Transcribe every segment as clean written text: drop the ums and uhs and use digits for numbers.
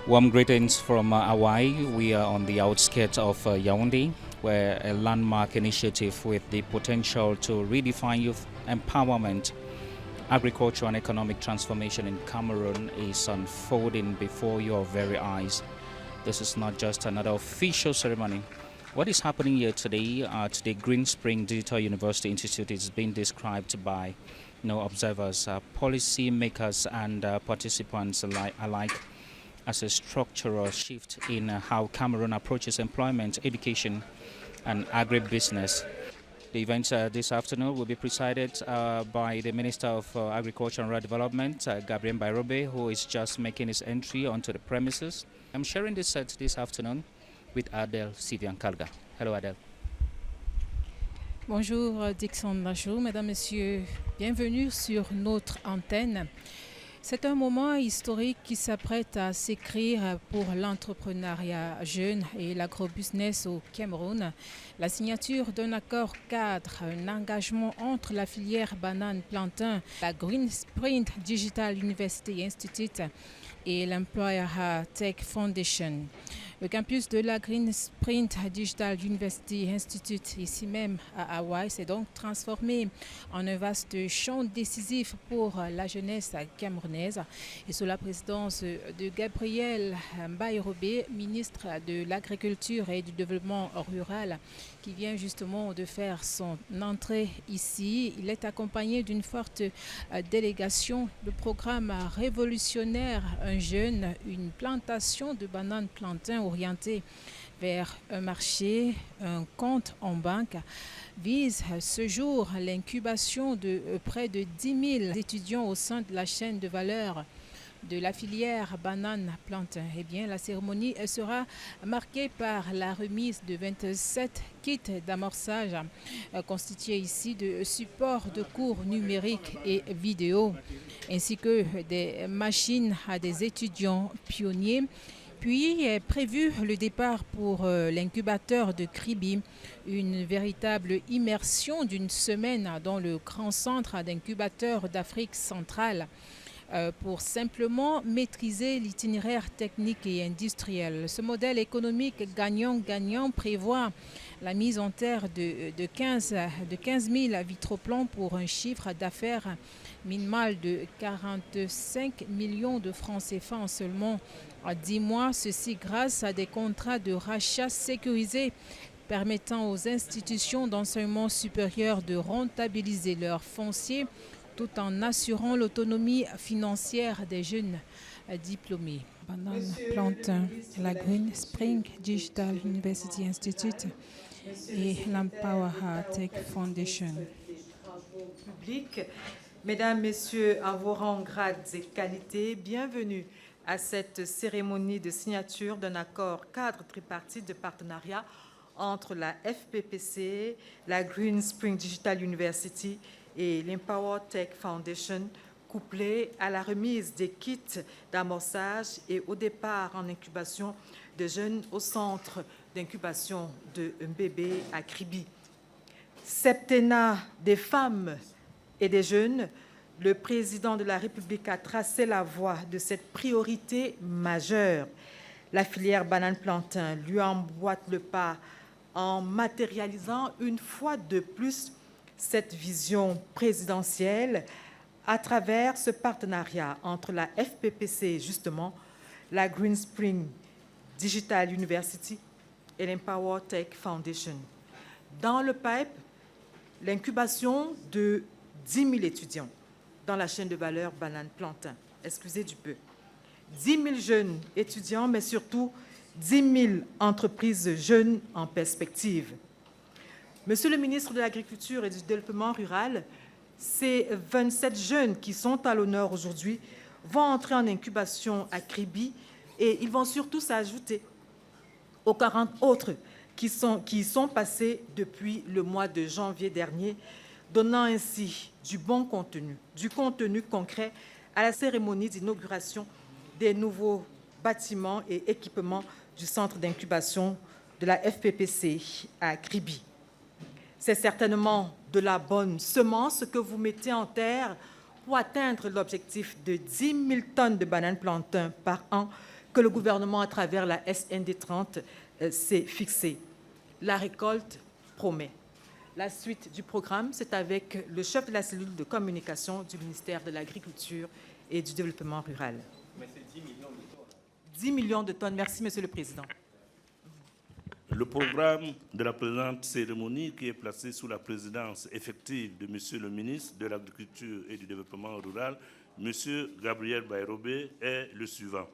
Warm greetings from Hawaii. We are on the outskirts of Yaoundé, where a landmark initiative with the potential to redefine youth empowerment, agriculture, and economic transformation in Cameroon is unfolding before your very eyes. This is not just another official ceremony. What is happening here today at the Green Spring Digital University Institute is being described by observers, policy makers, and participants alike as a structural shift in how Cameroon approaches employment, education, and agribusiness. The event this afternoon will be presided by the Minister of Agriculture and Rural Development, Gabriel Bairobe, who is just making his entry onto the premises. I'm sharing this set this afternoon with Adele Sivian Kalga. Hello, Adele. Bonjour Dixon Majou, Mesdames, Messieurs, bienvenue sur notre antenne. C'est un moment historique qui s'apprête à s'écrire pour l'entrepreneuriat jeune et l'agrobusiness au Cameroun. La signature d'un accord cadre, un engagement entre la filière banane-plantain, la Green Spring Digital University Institute et l'Employer Tech Foundation. Le campus de la Green Spring Digital University Institute, ici même à Hawaï, s'est donc transformé en un vaste champ décisif pour la jeunesse camerounaise. Et sous la présidence de Gabriel Bairobe, ministre de l'Agriculture et du Développement rural, qui vient justement de faire son entrée ici. Il est accompagné d'une forte délégation. Le programme révolutionnaire Un jeune, une plantation de bananes plantain orientée vers un marché, un compte en banque, vise ce jour l'incubation de près de 10 000 étudiants au sein de la chaîne de valeur de la filière banane-plantain. Eh bien, la cérémonie sera marquée par la remise de 27 kits d'amorçage constitués ici de supports de cours numériques et vidéo, ainsi que des machines à des étudiants pionniers. Puis est prévu le départ pour l'incubateur de Kribi, une véritable immersion d'une semaine dans le grand centre d'incubateur d'Afrique centrale pour simplement maîtriser l'itinéraire technique et industriel. Ce modèle économique gagnant-gagnant prévoit la mise en terre de 15 000 vitroplans pour un chiffre d'affaires minimal de 45 millions de francs CFA en seulement 10 mois. Ceci grâce à des contrats de rachat sécurisés permettant aux institutions d'enseignement supérieur de rentabiliser leur foncier tout en assurant l'autonomie financière des jeunes diplômés. Banane Plantain, la Green Spring Digital University Institute et l'Empower Tech Foundation. Public, Mesdames, Messieurs, à vos rangs, grades et qualités, bienvenue à cette cérémonie de signature d'un accord cadre tripartite de partenariat entre la FPPC, la Green Spring Digital University et l'Empower Tech Foundation, couplé à la remise des kits d'amorçage et au départ en incubation de jeunes au centre d'incubation de Mbébé à Kribi. Septennat des femmes et des jeunes, le président de la République a tracé la voie de cette priorité majeure. La filière banane-plantain lui emboîte le pas en matérialisant une fois de plus cette vision présidentielle à travers ce partenariat entre la FPPC, justement, la Green Spring Digital University et l'Empower Tech Foundation. Dans le pipe, l'incubation de 10 000 étudiants dans la chaîne de valeur banane-plantain. Excusez du peu. 10 000 jeunes étudiants, mais surtout 10 000 entreprises jeunes en perspective. Monsieur le ministre de l'Agriculture et du Développement rural, ces 27 jeunes qui sont à l'honneur aujourd'hui vont entrer en incubation à Kribi et ils vont surtout s'ajouter aux 40 autres qui y sont passés depuis le mois de janvier dernier, donnant ainsi du bon contenu, du contenu concret à la cérémonie d'inauguration des nouveaux bâtiments et équipements du centre d'incubation de la FPPC à Kribi. C'est certainement de la bonne semence que vous mettez en terre pour atteindre l'objectif de 10 000 tonnes de bananes plantain par an que le gouvernement, à travers la SND 30, s'est fixée. La récolte promet. La suite du programme, c'est avec le chef de la cellule de communication du ministère de l'Agriculture et du Développement rural. Mais c'est 10 millions de tonnes. 10 millions de tonnes. Merci, Monsieur le Président. Le programme de la présente cérémonie, qui est placé sous la présidence effective de Monsieur le ministre de l'Agriculture et du Développement rural, Monsieur Gabriel Bayrobé, est le suivant.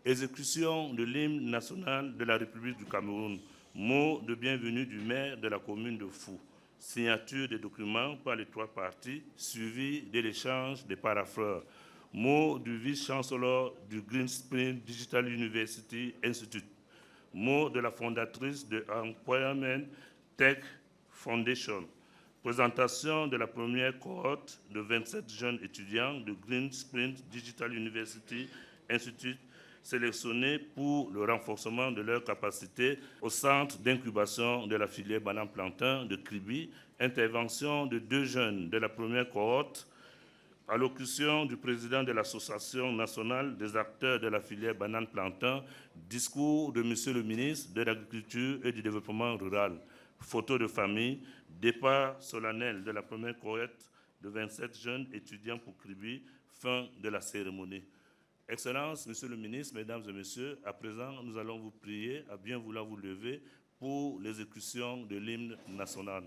Exécution de l'hymne national de la République du Cameroun. Mot de bienvenue du maire de la commune de Fou. Signature des documents par les 3 parties, suivi de l'échange des paraphrères. Mot du vice-chancellor du Green Spring Digital University Institute. Mot de la fondatrice de Employment Tech Foundation. Présentation de la première cohorte de 27 jeunes étudiants de Green Spring Digital University Institute sélectionnés pour le renforcement de leurs capacités au centre d'incubation de la filière banane-plantain de Kribi, intervention de 2 jeunes de la première cohorte, allocution du président de l'Association nationale des acteurs de la filière banane-plantain, discours de Monsieur le ministre de l'Agriculture et du Développement rural, photo de famille, départ solennel de la première cohorte de 27 jeunes étudiants pour Kribi, fin de la cérémonie. Excellences, Monsieur le ministre, Mesdames et Messieurs, à présent, nous allons vous prier à bien vouloir vous lever pour l'exécution de l'hymne national.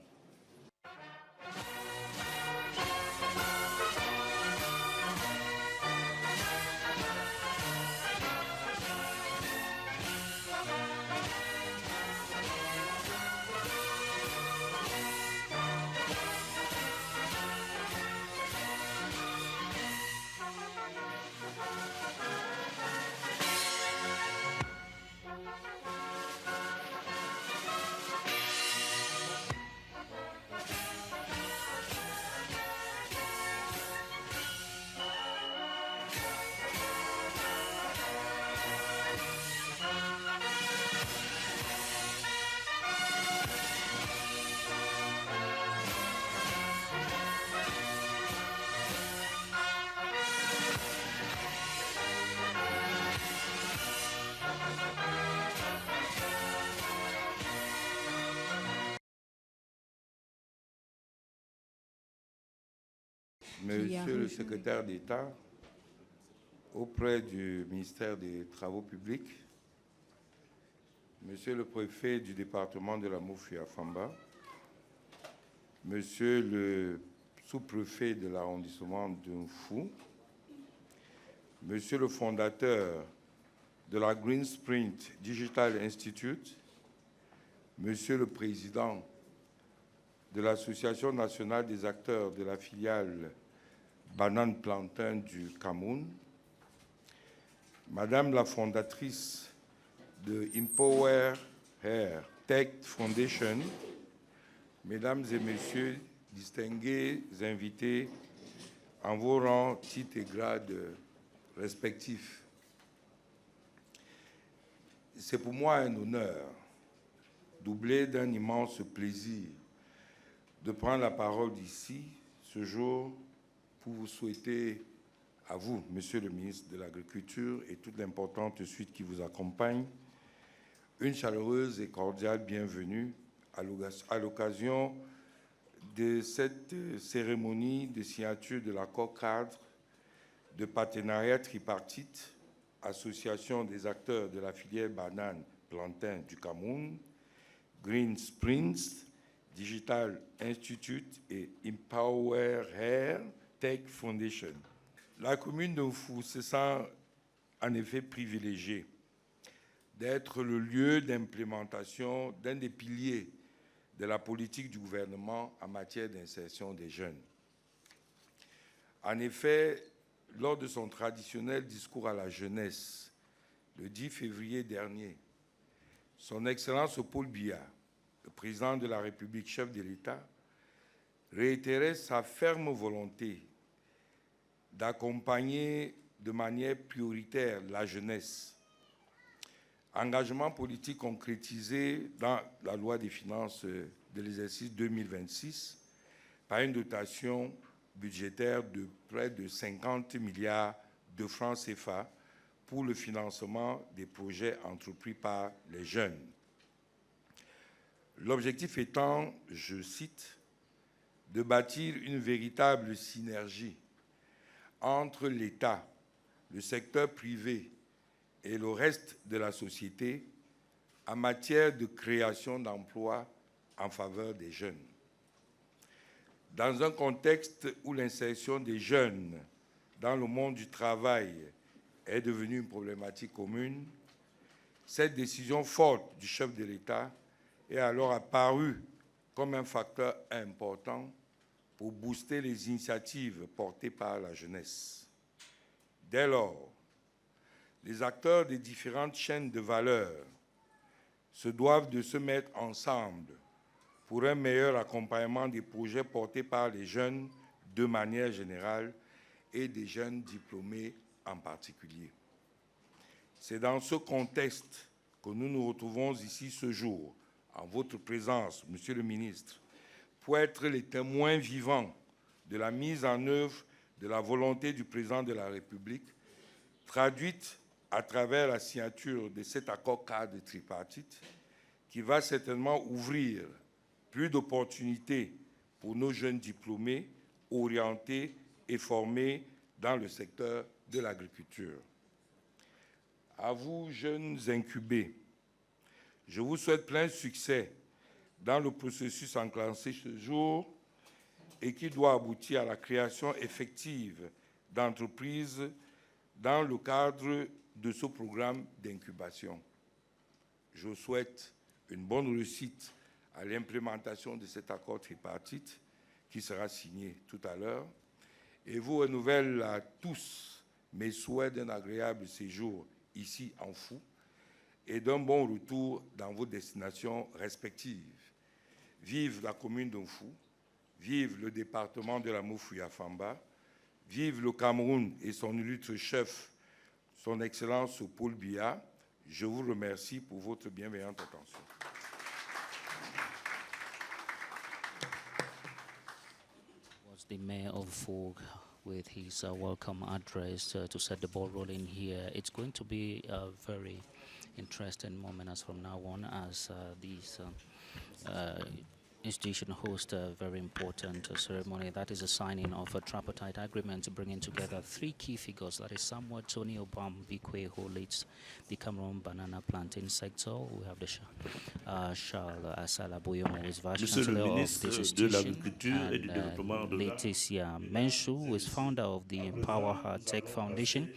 Monsieur le secrétaire d'État, auprès du ministère des Travaux publics, Monsieur le préfet du département de la Mopti-Afamba, Monsieur le sous-préfet de l'arrondissement de Fou, Monsieur le fondateur de la Green Spring Digital Institute, Monsieur le président de l'Association nationale des acteurs de la filiale banane-plantain du Cameroun, Madame la fondatrice de Empower Hair Tech Foundation, Mesdames et Messieurs, distingués invités en vos rangs, titres et grades respectifs. C'est pour moi un honneur, doublé d'un immense plaisir, de prendre la parole ici, ce jour, pour vous souhaiter à vous, Monsieur le ministre de l'Agriculture, et toute l'importante suite qui vous accompagne, une chaleureuse et cordiale bienvenue à l'occasion de cette cérémonie de signature de l'accord cadre de partenariat tripartite, Association des acteurs de la filière banane-plantain du Cameroun, Green Springs, Digital Institute et Empower Hair Tech Foundation. La commune de Fou se sent en effet privilégiée d'être le lieu d'implémentation d'un des piliers de la politique du gouvernement en matière d'insertion des jeunes. En effet, lors de son traditionnel discours à la jeunesse, le 10 février dernier, Son Excellence Paul Biya, le président de la République, chef de l'État, réitérait sa ferme volonté d'accompagner de manière prioritaire la jeunesse. Engagement politique concrétisé dans la loi des finances de l'exercice 2026 par une dotation budgétaire de près de 50 milliards de francs CFA pour le financement des projets entrepris par les jeunes. L'objectif étant, je cite, de bâtir une véritable synergie entre l'État, le secteur privé et le reste de la société en matière de création d'emplois en faveur des jeunes. Dans un contexte où l'insertion des jeunes dans le monde du travail est devenue une problématique commune, cette décision forte du chef de l'État est alors apparue comme un facteur important pour booster les initiatives portées par la jeunesse. Dès lors, les acteurs des différentes chaînes de valeur se doivent de se mettre ensemble pour un meilleur accompagnement des projets portés par les jeunes de manière générale et des jeunes diplômés en particulier. C'est dans ce contexte que nous nous retrouvons ici ce jour, en votre présence, Monsieur le ministre, pour être les témoins vivants de la mise en œuvre de la volonté du président de la République, traduite à travers la signature de cet accord cadre tripartite, qui va certainement ouvrir plus d'opportunités pour nos jeunes diplômés orientés et formés dans le secteur de l'agriculture. À vous, jeunes incubés, je vous souhaite plein succès dans le processus enclenché ce jour et qui doit aboutir à la création effective d'entreprises dans le cadre de ce programme d'incubation. Je souhaite une bonne réussite à l'implémentation de cet accord tripartite qui sera signé tout à l'heure et vous renouvelle à tous mes souhaits d'un agréable séjour ici en Fou et d'un bon retour dans vos destinations respectives. Vive la commune de Fou, vive le département de la Moufouya-Famba, vive le Cameroun et son illustre chef, son Excellence Paul Biya. Je vous remercie pour votre bienveillante attention. Was the Mayor of Fog with his welcome address to set the ball rolling here. It's going to be a very interesting moment as from now on as these institution host a very important ceremony. That is a signing of a tripartite agreement bringing together three key figures. That is Samuel Tony Obam Bikwe, who leads the Cameroon banana planting sector. We have the Charles Asala Boyomo, who is Vice Chancellor of this institution, and Laetitia Menshu, who is founder of the Empower Her Tech Foundation.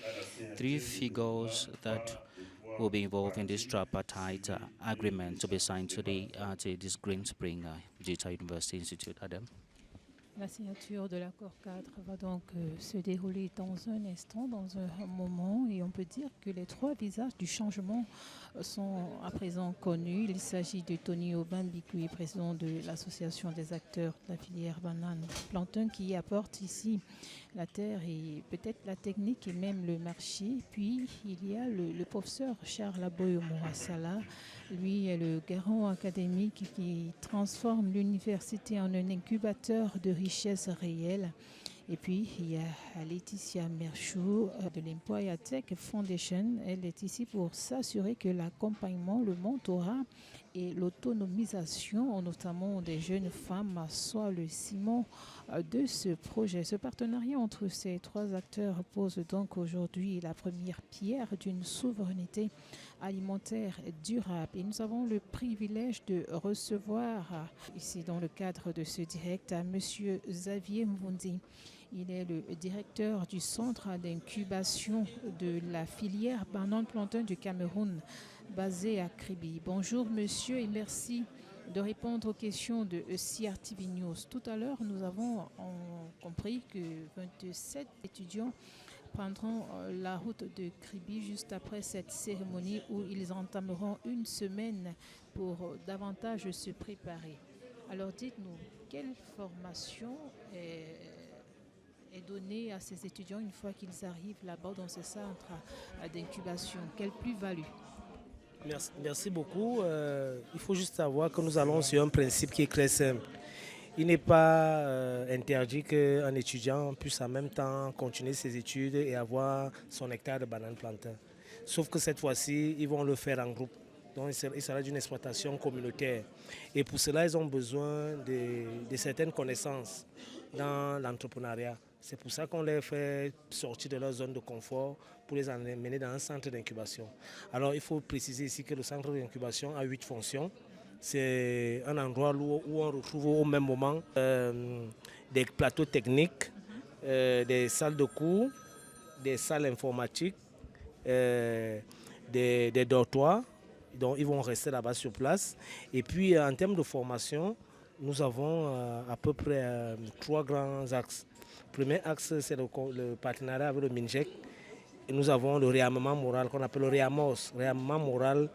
Three figures that will be involved in this tripartite agreement to be signed today at this Green Spring Digital University Institute. Adam. La signature de l'accord cadre va donc se dérouler dans un instant, dans un moment, et on peut dire que les trois visages du changement sont à présent connus. Il s'agit de Tony Obam Bikwe, président de l'association des acteurs de la filière banane plantain, qui apporte ici la terre et peut-être la technique et même le marché. Puis il y a le professeur Charles Aboyomo Asala. Lui est le garant académique qui transforme l'université en un incubateur de richesse réelle. Et puis, il y a Laetitia Merchou de l'Empower Tech Foundation. Elle est ici pour s'assurer que l'accompagnement, le mentorat et l'autonomisation, notamment des jeunes femmes, soit le ciment de ce projet. Ce partenariat entre ces trois acteurs pose donc aujourd'hui la première pierre d'une souveraineté alimentaire durable. Et nous avons le privilège de recevoir ici dans le cadre de ce direct à M. Xavier Mvundi. Il est le directeur du centre d'incubation de la filière banane plantain du Cameroun, basé à Kribi. Bonjour monsieur et merci de répondre aux questions de CRTV News. Tout à l'heure, nous avons compris que 27 étudiants prendront la route de Kribi juste après cette cérémonie où ils entameront une semaine pour davantage se préparer. Alors dites-nous, quelle formation est donnée à ces étudiants une fois qu'ils arrivent là-bas dans ce centre d'incubation? Quelle plus-value? Merci beaucoup. Il faut juste savoir que nous allons sur un principe qui est très simple. Il n'est pas interdit qu'un étudiant puisse en même temps continuer ses études et avoir son hectare de banane plantain. Sauf que cette fois-ci, ils vont le faire en groupe. Donc il sera d'une exploitation communautaire. Et pour cela, ils ont besoin de certaines connaissances dans l'entrepreneuriat. C'est pour ça qu'on les fait sortir de leur zone de confort pour les emmener dans un centre d'incubation. Alors il faut préciser ici que le centre d'incubation a 8 fonctions. C'est un endroit où on retrouve au même moment des plateaux techniques, des salles de cours, des salles informatiques, des dortoirs. Donc ils vont rester là-bas sur place. Et puis en termes de formation, nous avons à peu près 3 grands axes. Le premier axe, c'est le partenariat avec le MINJEC. Et nous avons le réarmement moral qu'on appelle le réamos, réarmement moral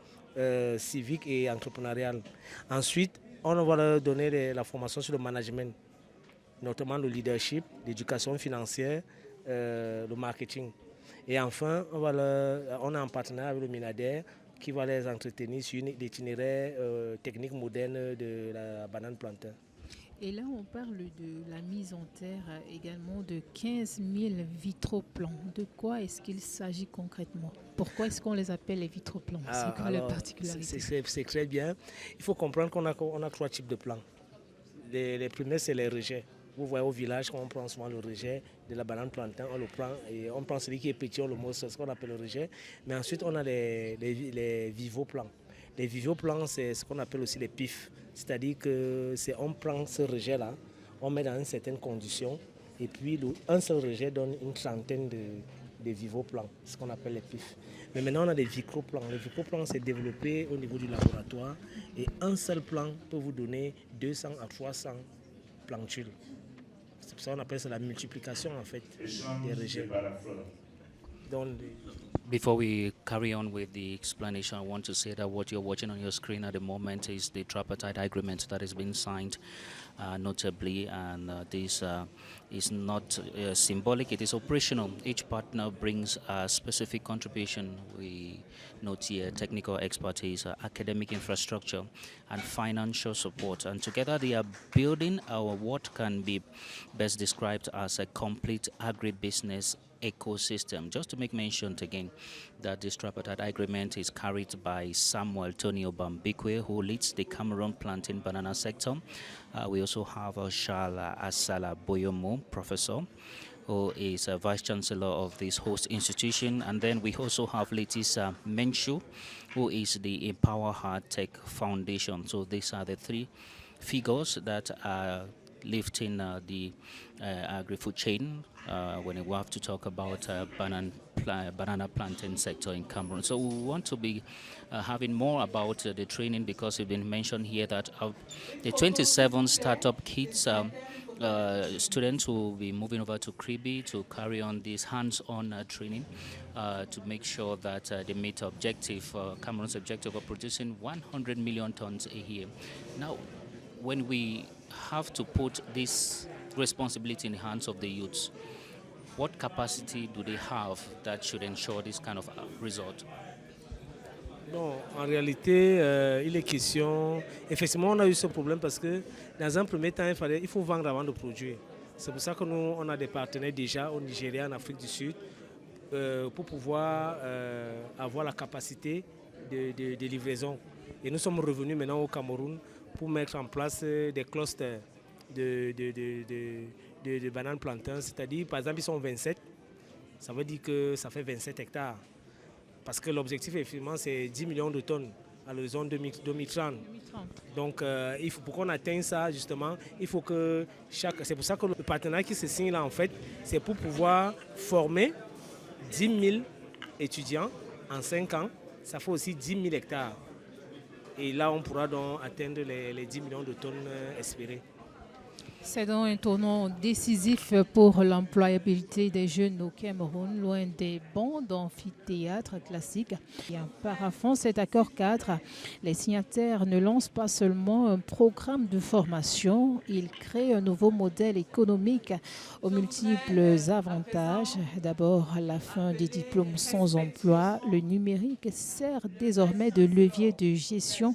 civique et entrepreneurial. Ensuite, on va leur donner la formation sur le management, notamment le leadership, l'éducation financière, le marketing. Et enfin, on est en partenariat avec le MINADER qui va les entretenir sur l'itinéraire technique moderne de la banane plantain. Et là, on parle de la mise en terre également de 15 000 vitroplans. De quoi est-ce qu'il s'agit concrètement? Pourquoi est-ce qu'on les appelle les vitroplans? C'est quoi la particularité? C'est très bien. Il faut comprendre qu'on a 3 types de plans. Les premiers, c'est les rejets. Vous voyez au village, quand on prend souvent le rejet de la banane plantain, on le prend et on prend celui qui est petit, on le mousse, c'est ce qu'on appelle le rejet. Mais ensuite, on a les vivoplans. Les vivoplans, c'est ce qu'on appelle aussi les pifs. C'est-à-dire qu'on prend ce rejet-là, on met dans une certaine condition, et puis un seul rejet donne une trentaine de vivoplans, ce qu'on appelle les pifs. Mais maintenant, on a des vicroplans. Les vicroplans, c'est développé au niveau du laboratoire, et un seul plan peut vous donner 200 à 300 plantules. C'est pour ça qu'on appelle ça la multiplication, en fait, des rejets. Before we carry on with the explanation, I want to say that what you're watching on your screen at the moment is the tripartite agreement that has been signed, notably, and this is not symbolic, it is operational. Each partner brings a specific contribution. We note here technical expertise, academic infrastructure, and financial support. And together they are building what can be best described as a complete agribusiness ecosystem. Just to make mention again that this tripartite agreement is carried by Samuel Tonio Bambikwe, who leads the Cameroon plantain banana sector. We also have Shala Asala Boyomo, professor, who is a vice chancellor of this host institution. And then we also have Letisa Menshu, who is the Empower Hard Tech Foundation. So these are the 3 figures that are lifting the agri-food chain when we have to talk about banana plantain sector in Cameroon. So we want to be having more about the training, because it's been mentioned here that the 27 startup kids students will be moving over to Kribi to carry on this hands-on training to make sure that they meet Cameroon's objective of producing 100 million tons a year. Now, when we have to put this responsibility in the hands of the youths, what capacity do they have that should ensure this kind of result? Non, en réalité, il est question... Effectivement, on a eu ce problème parce que dans un premier temps, il faut vendre avant de produire. C'est pour ça que nous, on a des partenaires déjà au Nigeria, en Afrique du Sud, pour pouvoir avoir la capacité de livraison. Et nous sommes revenus maintenant au Cameroun pour mettre en place des clusters de bananes plantain. C'est-à-dire, par exemple, ils sont 27. Ça veut dire que ça fait 27 hectares. Parce que l'objectif, effectivement, c'est 10 millions de tonnes à l'horizon 2030. Donc, pour qu'on atteigne ça, justement, il faut que c'est pour ça que le partenariat qui se signe là, en fait, c'est pour pouvoir former 10 000 étudiants en 5 ans. Ça fait aussi 10 000 hectares. Et là, on pourra donc atteindre les 10 millions de tonnes espérées. C'est donc un tournant décisif pour l'employabilité des jeunes au Cameroun, loin des bancs d'amphithéâtre classiques. Et en paraphant cet accord cadre, les signataires ne lancent pas seulement un programme de formation, ils créent un nouveau modèle économique aux multiples avantages. D'abord, la fin des diplômes sans emploi, le numérique sert désormais de levier de gestion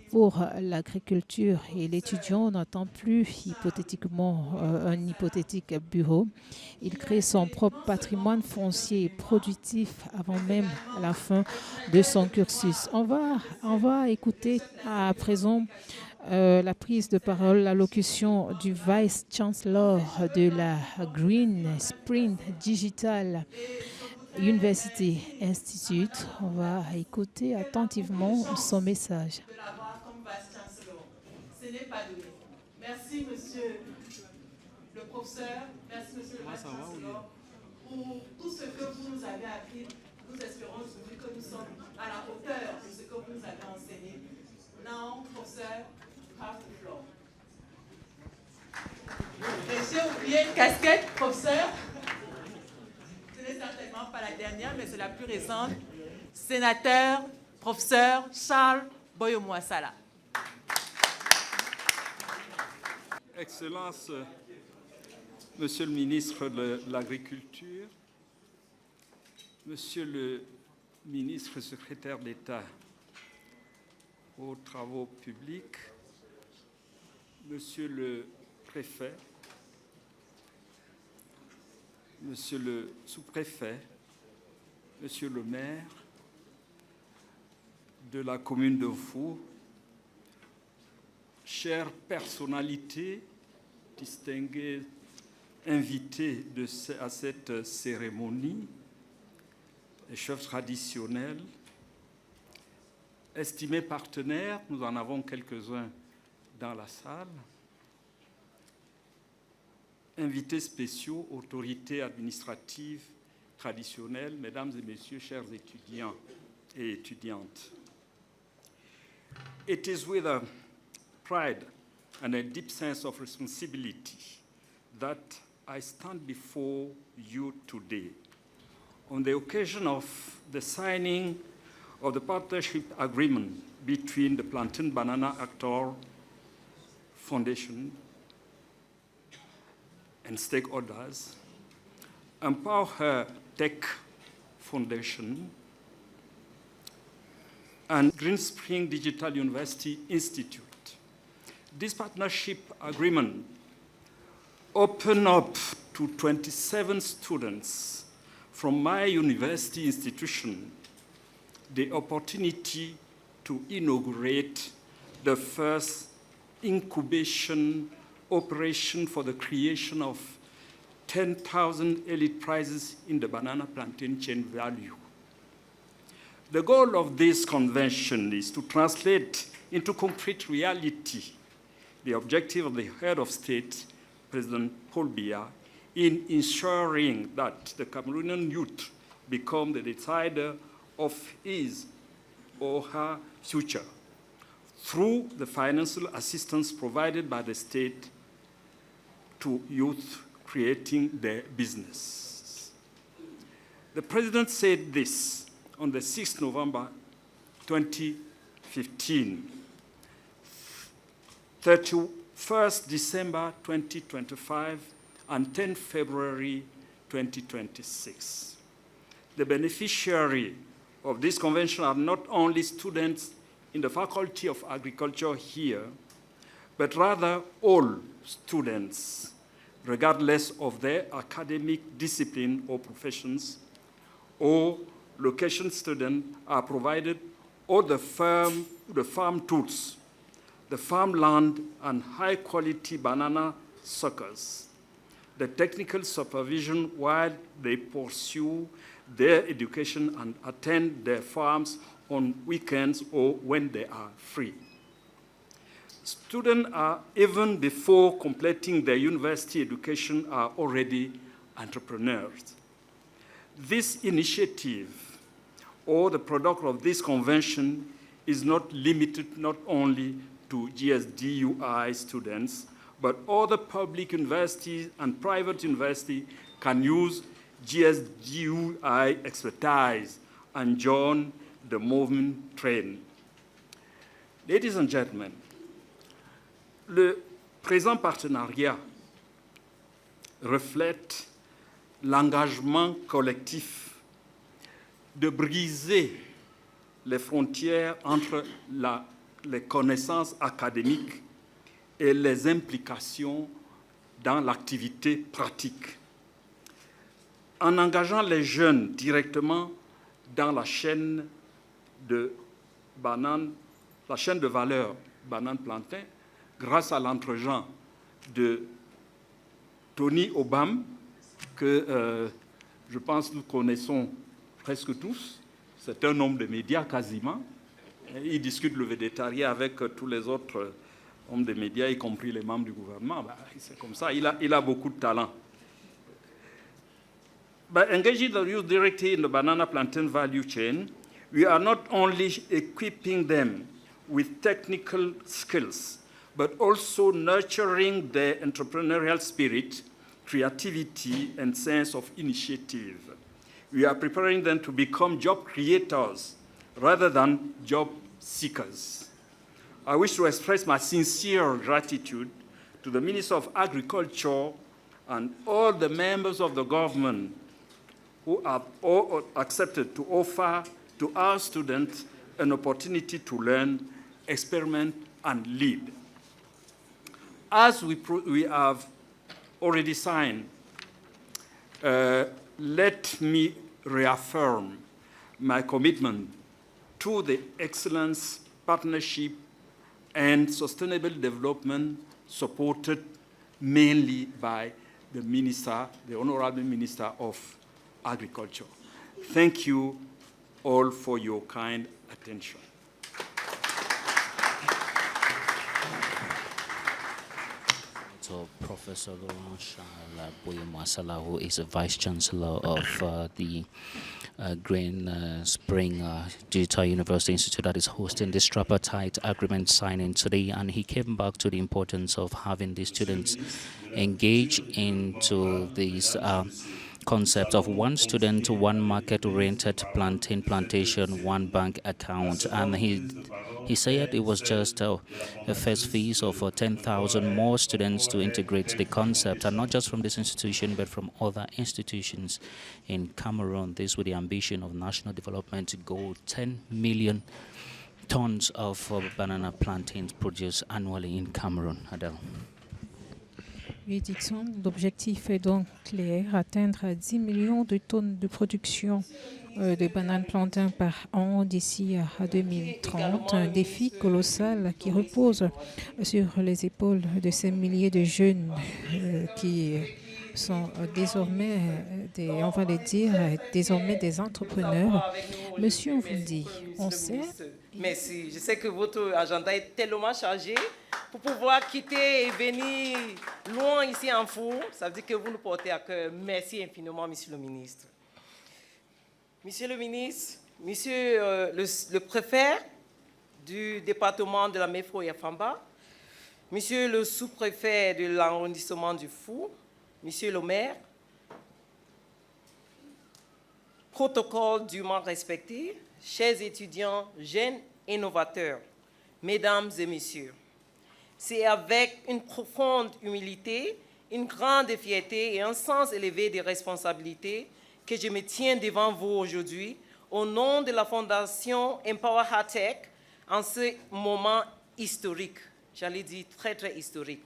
pour l'agriculture et l'étudiant n'attend plus hypothétiquement un hypothétique bureau. Il crée son propre patrimoine foncier productif avant même la fin de son cursus. On va écouter à présent la prise de parole, l'allocution du Vice-Chancellor de la Green Spring Digital University Institute. On va écouter attentivement son message. De l'avoir comme Vice-Chancellor. Ce n'est pas donné. Merci, monsieur le professeur. Merci, monsieur le Vice-Chancellor, pour tout ce que vous nous avez appris. Nous espérons aujourd'hui que nous sommes à la hauteur de ce que vous nous avez enseigné. Now, professeur, you have the floor. Et j'ai oublié une casquette, professeur. Ce n'est certainement pas la dernière, mais c'est la plus récente. Sénateur, professeur Charles Boyo-Mouassala. Excellence, Monsieur le ministre de l'Agriculture, Monsieur le ministre secrétaire d'État aux travaux publics, Monsieur le préfet, Monsieur le sous-préfet, Monsieur le maire de la commune de Fou, chères personnalités, distingués invités à cette cérémonie, les chefs traditionnels, estimés partenaires, nous en avons quelques-uns dans la salle, invités spéciaux, autorités administratives traditionnelles, mesdames et messieurs, chers étudiants et étudiantes. It is with a pride and a deep sense of responsibility that I stand before you today on the occasion of the signing of the partnership agreement between the Plantain Banana Actor Foundation and stakeholders, Empower Her Tech Foundation, and Green Spring Digital University Institute. This partnership agreement opened up to 27 students from my university institution the opportunity to inaugurate the first incubation operation for the creation of 10,000 elite prizes in the banana plantain chain value. The goal of this convention is to translate into concrete reality the objective of the head of state, President Paul Biya, in ensuring that the Cameroonian youth become the decider of his or her future through the financial assistance provided by the state to youth creating their business. The President said this on the 6th November 2015, 31st December 2025, and 10 February 2026. The beneficiary of this convention are not only students in the Faculty of Agriculture here, but rather all students, regardless of their academic discipline or professions, or location students are provided all the farm tools, the farmland, and high-quality banana suckers, the technical supervision while they pursue their education and attend their farms on weekends or when they are free. Students are, even before completing their university education, are already entrepreneurs. This initiative, or the product of this convention, is not limited not only to GSDUI students, but other public universities and private universities can use GSDUI expertise and join the movement train. Ladies and gentlemen, le présent partenariat reflète l'engagement collectif de briser les frontières entre la les connaissances académiques et les implications dans l'activité pratique. En engageant les jeunes directement dans la chaîne de valeur banane-plantain, grâce à l'entregent de Tony Obam, que je pense nous connaissons presque tous. C'est un homme de médias quasiment. Il discute le végétarien avec tous les autres hommes de médias, y compris les membres du gouvernement. C'est comme ça, il a beaucoup de talent. By engaging the youth directly in the banana plantain value chain, we are not only equipping them with technical skills, but also nurturing their entrepreneurial spirit, creativity, and sense of initiative. We are preparing them to become job creators rather than job seekers. I wish to express my sincere gratitude to the Minister of Agriculture and all the members of the government who have all accepted to offer to our students an opportunity to learn, experiment, and lead. As we have already signed, let me reaffirm my commitment to the excellence, partnership, and sustainable development supported mainly by the Minister, the Honorable Minister of Agriculture. Thank you all for your kind attention. So Professor Laurent Charles Boye-Masala, who is a Vice Chancellor of the Green Spring Digital University Institute that is hosting this tripartite agreement signing today, and he came back to the importance of having the students engage into these concept of one student, one market-oriented plantation, one bank account, and he said it was just a first phase of 10,000 more students to integrate the concept, and not just from this institution, but from other institutions in Cameroon. This with the ambition of national development to go 10 million tons of banana plantains produced annually in Cameroon. Adele. Oui, Dixon, l'objectif est donc clair, atteindre 10 millions de tonnes de production de bananes plantains par an d'ici à 2030. Un défi colossal qui repose sur les épaules de ces milliers de jeunes qui sont désormais, on va le dire, désormais des entrepreneurs. Monsieur, on vous dit, on sait... Merci. Je sais que votre agenda est tellement chargé. Pour pouvoir quitter et venir loin ici en Fou, ça veut dire que vous nous portez à cœur. Merci infiniment, Monsieur le ministre. Monsieur le ministre, Monsieur le préfet du département de la Méfro-Yafamba, Monsieur le sous-préfet de l'arrondissement du Fou, Monsieur le maire, protocole dûment respecté, chers étudiants, jeunes innovateurs, mesdames et messieurs, c'est avec une profonde humilité, une grande fierté et un sens élevé de responsabilité que je me tiens devant vous aujourd'hui au nom de la Fondation Empower High Tech en ce moment historique, j'allais dire très très historique.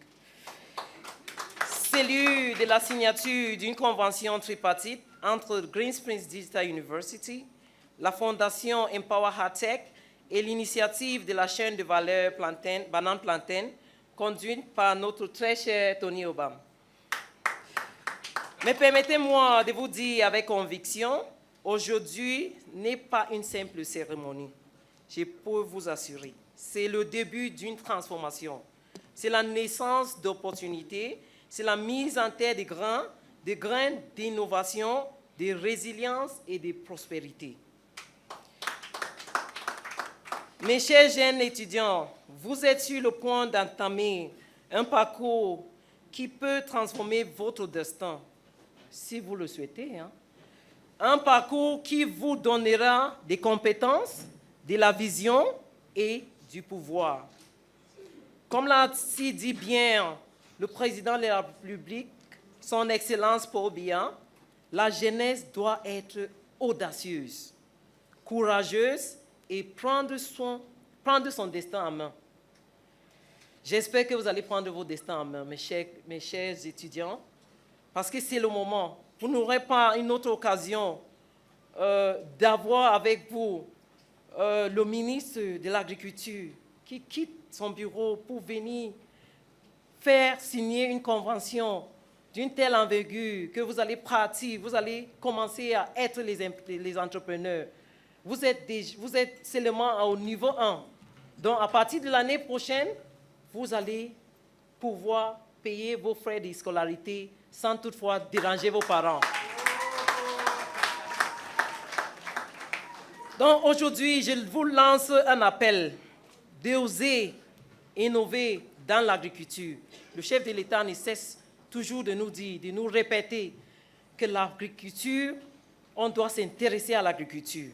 Celui de la signature d'une convention tripartite entre Green Springs Digital University, la Fondation Empower High Tech et l'initiative de la chaîne de valeur banane plantain conduite par notre très cher Tony Obam. Mais permettez-moi de vous dire avec conviction, aujourd'hui n'est pas une simple cérémonie. Je peux vous assurer, c'est le début d'une transformation. C'est la naissance d'opportunités, c'est la mise en terre de grains d'innovation, de résilience et de prospérité. Mes chers jeunes étudiants, vous êtes sur le point d'entamer un parcours qui peut transformer votre destin, si vous le souhaitez. Un parcours qui vous donnera des compétences, de la vision et du pouvoir. Comme l'a si dit bien le président de la République, son Excellence Paul Biya, la jeunesse doit être audacieuse, courageuse et prendre soin prendre son destin en main. J'espère que vous allez prendre vos destins en main, mes chers étudiants, parce que c'est le moment. Vous n'aurez pas une autre occasion d'avoir avec vous le ministre de l'Agriculture qui quitte son bureau pour venir faire signer une convention d'une telle envergure que vous allez partir, vous allez commencer à être les entrepreneurs. Vous êtes seulement au niveau 1. Donc, à partir de l'année prochaine, vous allez pouvoir payer vos frais de scolarité sans toutefois déranger vos parents. Donc, aujourd'hui, je vous lance un appel d'oser innover dans l'agriculture. Le chef de l'État ne cesse toujours de nous dire, de nous répéter que l'agriculture, on doit s'intéresser à l'agriculture.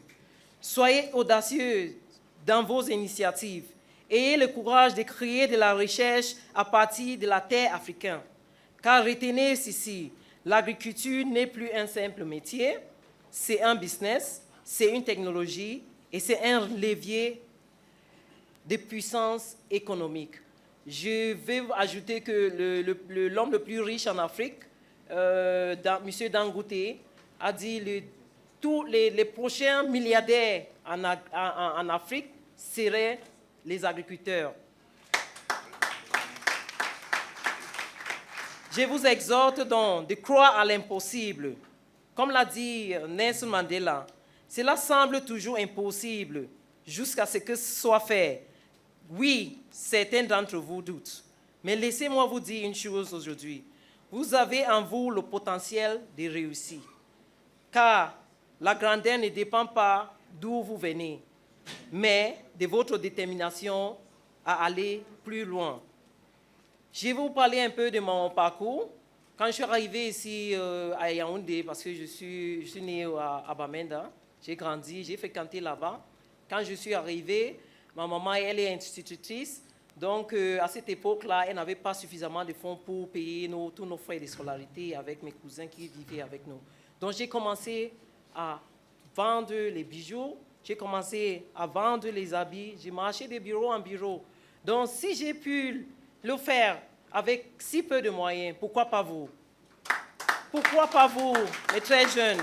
Soyez audacieux dans vos initiatives. Ayez le courage de créer de la recherche à partir de la terre africaine. Car retenez ceci, l'agriculture n'est plus un simple métier, c'est un business, c'est une technologie et c'est un levier de puissance économique. Je vais ajouter que l'homme le plus riche en Afrique, M. Dangote, a dit tous les prochains milliardaires en Afrique seraient les agriculteurs. Je vous exhorte donc de croire à l'impossible. Comme l'a dit Nelson Mandela, cela semble toujours impossible jusqu'à ce que ce soit fait. Oui, certains d'entre vous doutent. Mais laissez-moi vous dire une chose aujourd'hui. Vous avez en vous le potentiel de réussir. Car la grandeur ne dépend pas d'où vous venez, mais de votre détermination à aller plus loin. Je vais vous parler un peu de mon parcours. Quand je suis arrivé ici à Yaoundé, parce que je suis né à Bamenda, j'ai grandi, j'ai fréquenté là-bas. Quand je suis arrivé, ma maman, elle est institutrice. Donc, à cette époque-là, elle n'avait pas suffisamment de fonds pour payer tous nos frais de scolarité avec mes cousins qui vivaient avec nous. Donc, j'ai commencé à vendre les bijoux, j'ai commencé à vendre les habits, j'ai marché de bureau en bureau. Donc, si j'ai pu le faire avec si peu de moyens, pourquoi pas vous? Pourquoi pas vous, les très jeunes?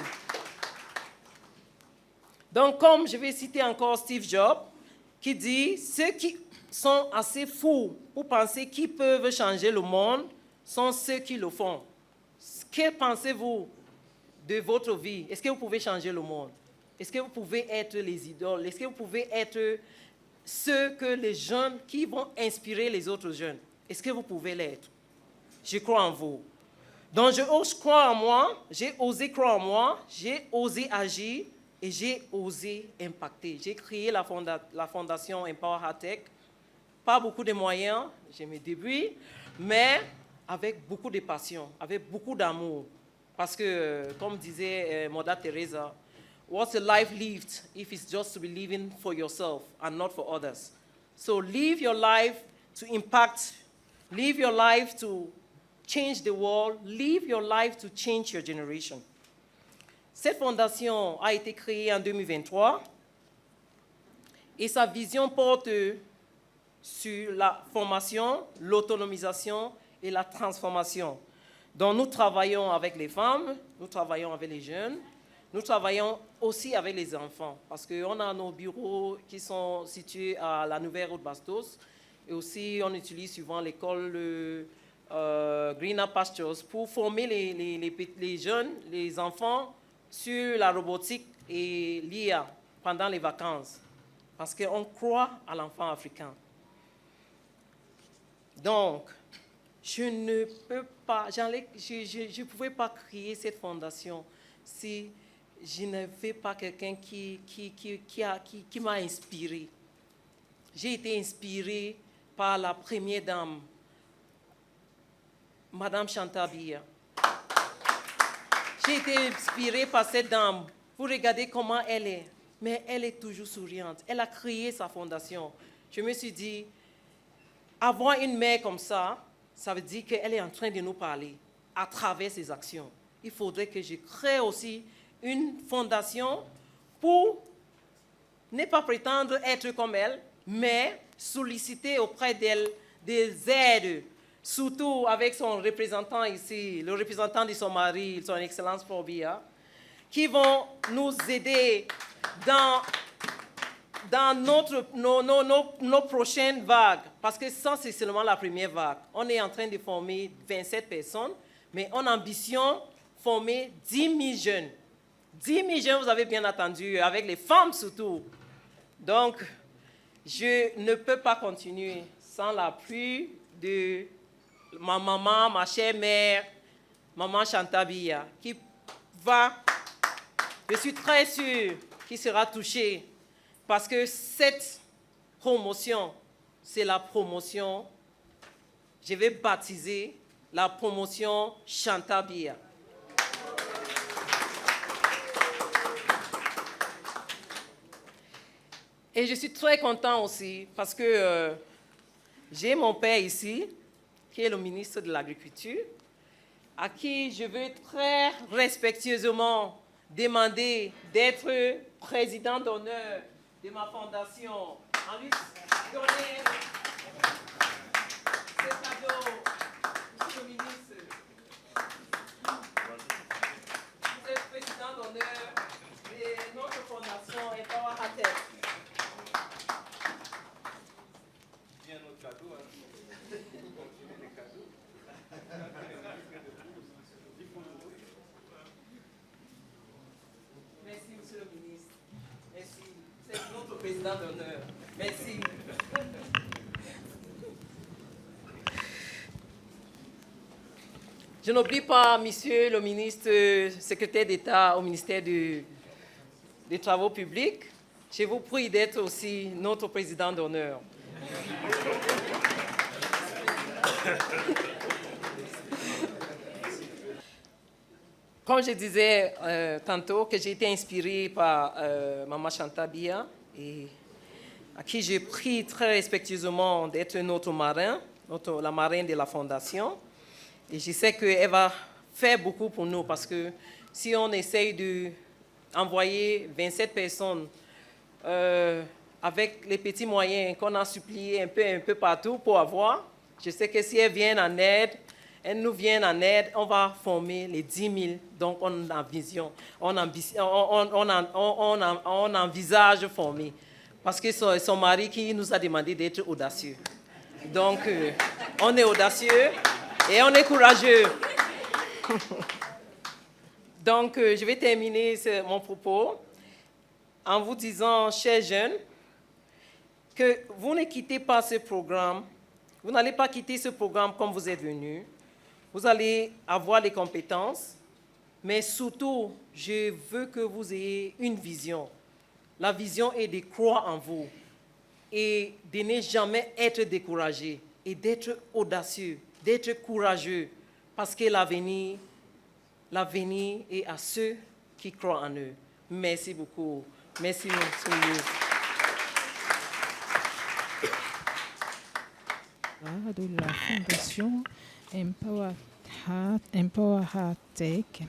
Donc, comme je vais citer encore Steve Jobs, qui dit « Ceux qui sont assez fous pour penser qu'ils peuvent changer le monde sont ceux qui le font. » Que pensez-vous de votre vie? Est-ce que vous pouvez changer le monde? Est-ce que vous pouvez être les idoles? Est-ce que vous pouvez être ceux que les jeunes qui vont inspirer les autres jeunes? Est-ce que vous pouvez l'être? Je crois en vous. Donc, je ose croire en moi, j'ai osé croire en moi, j'ai osé agir et j'ai osé impacter. J'ai créé la fondation Empower Hard Tech. Pas beaucoup de moyens, j'ai mes débuts, mais avec beaucoup de passion, avec beaucoup d'amour. Parce que, comme disait Mother Teresa, what's a life lived if it's just to be living for yourself and not for others? So live your life to impact, live your life to change the world, live your life to change your generation. Cette fondation a été créée en 2023 et sa vision porte sur la formation, l'autonomisation et la transformation. Donc nous travaillons avec les femmes, nous travaillons avec les jeunes, nous travaillons aussi avec les enfants parce qu'on a nos bureaux qui sont situés à la Nouvelle Route Bastos et aussi on utilise souvent l'école Greener Pastures pour former les jeunes, les enfants sur la robotique et l'IA pendant les vacances parce qu'on croit à l'enfant africain. Donc, je ne peux pas, je pouvais pas créer cette fondation si je n'avais pas quelqu'un qui m'a inspiré. J'ai été inspirée par la première dame, Madame Chantal Biya. J'ai été inspirée par cette dame. Vous regardez comment elle est, mais elle est toujours souriante. Elle a créé sa fondation. Je me suis dit, avoir une mère comme ça, ça veut dire qu'elle est en train de nous parler à travers ses actions. Il faudrait que je crée aussi une fondation pour ne pas prétendre être comme elle, mais solliciter auprès d'elle des aides, surtout avec son représentant ici, le représentant de son mari, son Excellence Probia, qui vont nous aider dans nos prochaines vagues. Parce que ça, c'est seulement la première vague. On est en train de former 27 personnes, mais on ambitionne former 10 000 jeunes. 10 000 jeunes, vous avez bien entendu, avec les femmes surtout. Donc, je ne peux pas continuer sans l'appui de ma maman, ma chère mère, maman Chantabia, qui va, je suis très sûre, qui sera touchée, parce que cette promotion, c'est la promotion, je vais baptiser la promotion Chantabia. Et je suis très content aussi parce que j'ai mon père ici, qui est le ministre de l'Agriculture, à qui je veux très respectueusement demander d'être président d'honneur de ma fondation. En lui donner ce cadeau, monsieur le ministre. Vous êtes président d'honneur de notre fondation Empower Hatek. Merci, monsieur le ministre. Merci. C'est notre président d'honneur. Merci. Je n'oublie pas, monsieur le ministre, secrétaire d'État au ministère des Travaux publics. Je vous prie d'être aussi notre président d'honneur. Comme je disais tantôt, que j'ai été inspirée par Maman Chantabia, et à qui j'ai pris très respectueusement d'être notre marin, la marraine de la Fondation. Et je sais qu'elle va faire beaucoup pour nous, parce que si on essaye d'envoyer 27 personnes avec les petits moyens qu'on a suppliés un peu partout pour avoir, je sais que si elles viennent en aide, elles nous viennent en aide, on va former les 10 000. Donc, on a vision, on envisage former. Parce que c'est son mari qui nous a demandé d'être audacieux. Donc, on est audacieux et on est courageux. Donc, je vais terminer mon propos en vous disant, chers jeunes, que vous ne quittez pas ce programme, vous n'allez pas quitter ce programme comme vous êtes venus. Vous allez avoir les compétences, mais surtout, je veux que vous ayez une vision. La vision est de croire en vous et de ne jamais être découragé et d'être audacieux, d'être courageux, parce que l'avenir est à ceux qui croient en eux. Merci beaucoup. Merci, monsieur le ministre. De la Fondation Empower Hatek.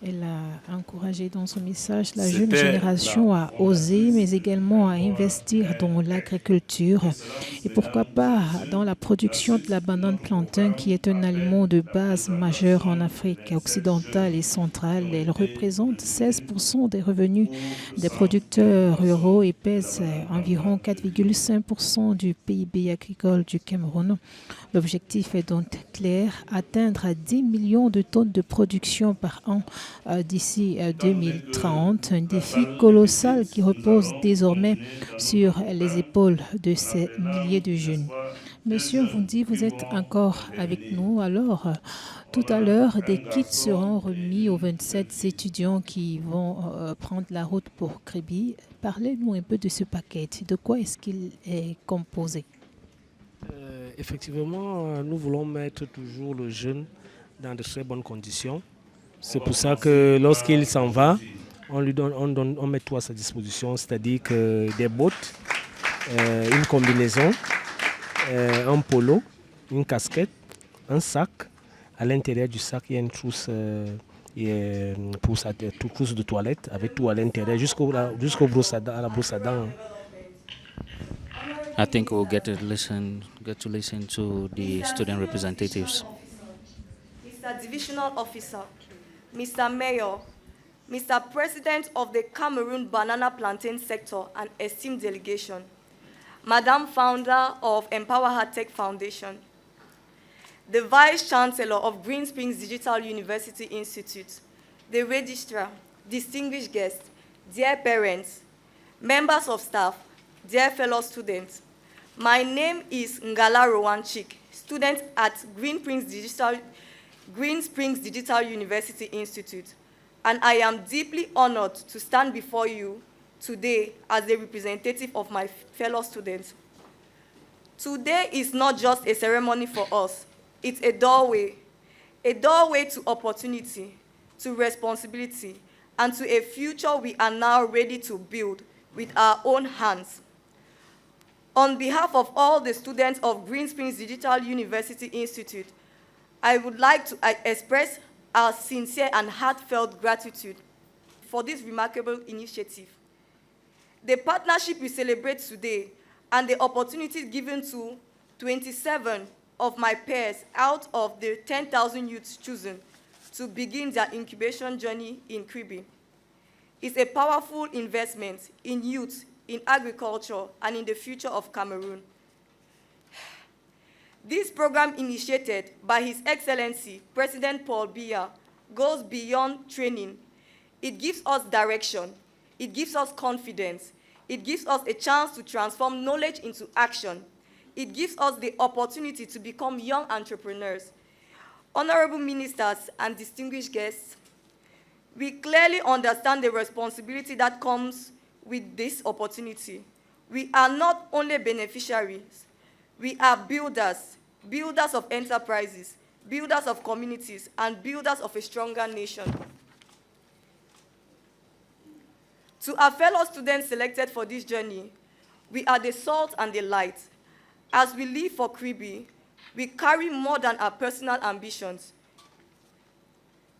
Elle a encouragé dans son message la jeune génération à oser, mais également à investir dans l'agriculture et pourquoi pas dans la production de la banane plantain, qui est un aliment de base majeur en Afrique occidentale et centrale. Elle représente 16% des revenus des producteurs ruraux et pèse environ 4,5% du PIB agricole du Cameroun. L'objectif est donc clair, atteindre 10 millions de tonnes de production par an d'ici 2030. Un défi colossal qui repose désormais sur les épaules de ces milliers de jeunes. Monsieur Vundi, vous êtes encore avec nous. Alors, tout à l'heure, des kits seront remis aux 27 étudiants qui vont prendre la route pour Kribi. Parlez-nous un peu de ce paquet. De quoi est-ce qu'il est composé? Effectivement, nous voulons mettre toujours le jeune dans de très bonnes conditions. C'est pour ça que lorsqu'il s'en va, on met tout à sa disposition, c'est-à-dire que des bottes, une combinaison, un polo, une casquette, un sac. À l'intérieur du sac, il y a une trousse, trousse de toilette avec tout à l'intérieur, jusqu'au brosse à dents, à la brosse à dents. I think we'll get to listen to the student representatives. Mr. Divisional Officer, Mr. Mayor, Mr. President of the Cameroon Banana Plantain Sector and esteemed delegation, Madam Founder of Empower Hard Tech Foundation, the Vice Chancellor of Green Springs Digital University Institute, the Registrar, distinguished guests, dear parents, members of staff, dear fellow students. My name is Ngala Rowanchik, student at Green Springs Digital University Institute, and I am deeply honored to stand before you today as a representative of my fellow students. Today is not just a ceremony for us, it's a doorway to opportunity, to responsibility, and to a future we are now ready to build with our own hands. On behalf of all the students of Green Springs Digital University Institute, I would like to express our sincere and heartfelt gratitude for this remarkable initiative. The partnership we celebrate today and the opportunities given to 27 of my peers out of the 10,000 youths chosen to begin their incubation journey in Kribi is a powerful investment in youth, in agriculture, and in the future of Cameroon. This program, initiated by His Excellency President Paul Biya, goes beyond training. It gives us direction, it gives us confidence, it gives us a chance to transform knowledge into action. It gives us the opportunity to become young entrepreneurs. Honorable ministers and distinguished guests, we clearly understand the responsibility that comes with this opportunity. We are not only beneficiaries, we are builders, builders of enterprises, builders of communities, and builders of a stronger nation. To our fellow students selected for this journey, we are the salt and the light. As we live for Kribi, we carry more than our personal ambitions.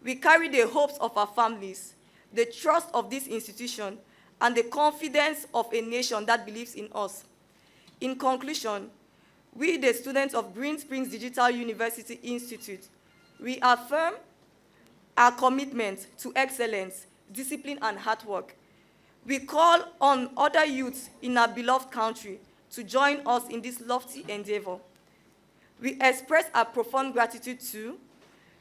We carry the hopes of our families, the trust of this institution, and the confidence of a nation that believes in us. In conclusion, we, the students of Green Springs Digital University Institute, we affirm our commitment to excellence, discipline, and hard work. We call on other youths in our beloved country to join us in this lofty endeavor. We express our profound gratitude to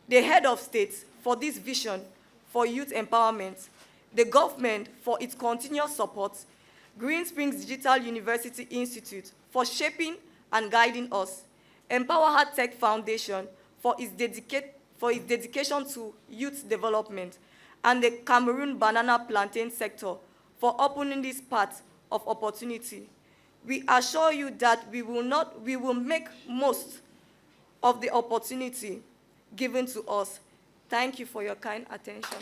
the head of state for this vision for youth empowerment, the government for its continuous support, Green Springs Digital University Institute for shaping and guiding us, Empower Hard Tech Foundation for its dedication to youth development, and the Cameroon Banana Plantain Sector for opening this path of opportunity. We assure you that we will make most of the opportunity given to us. Thank you for your kind attention.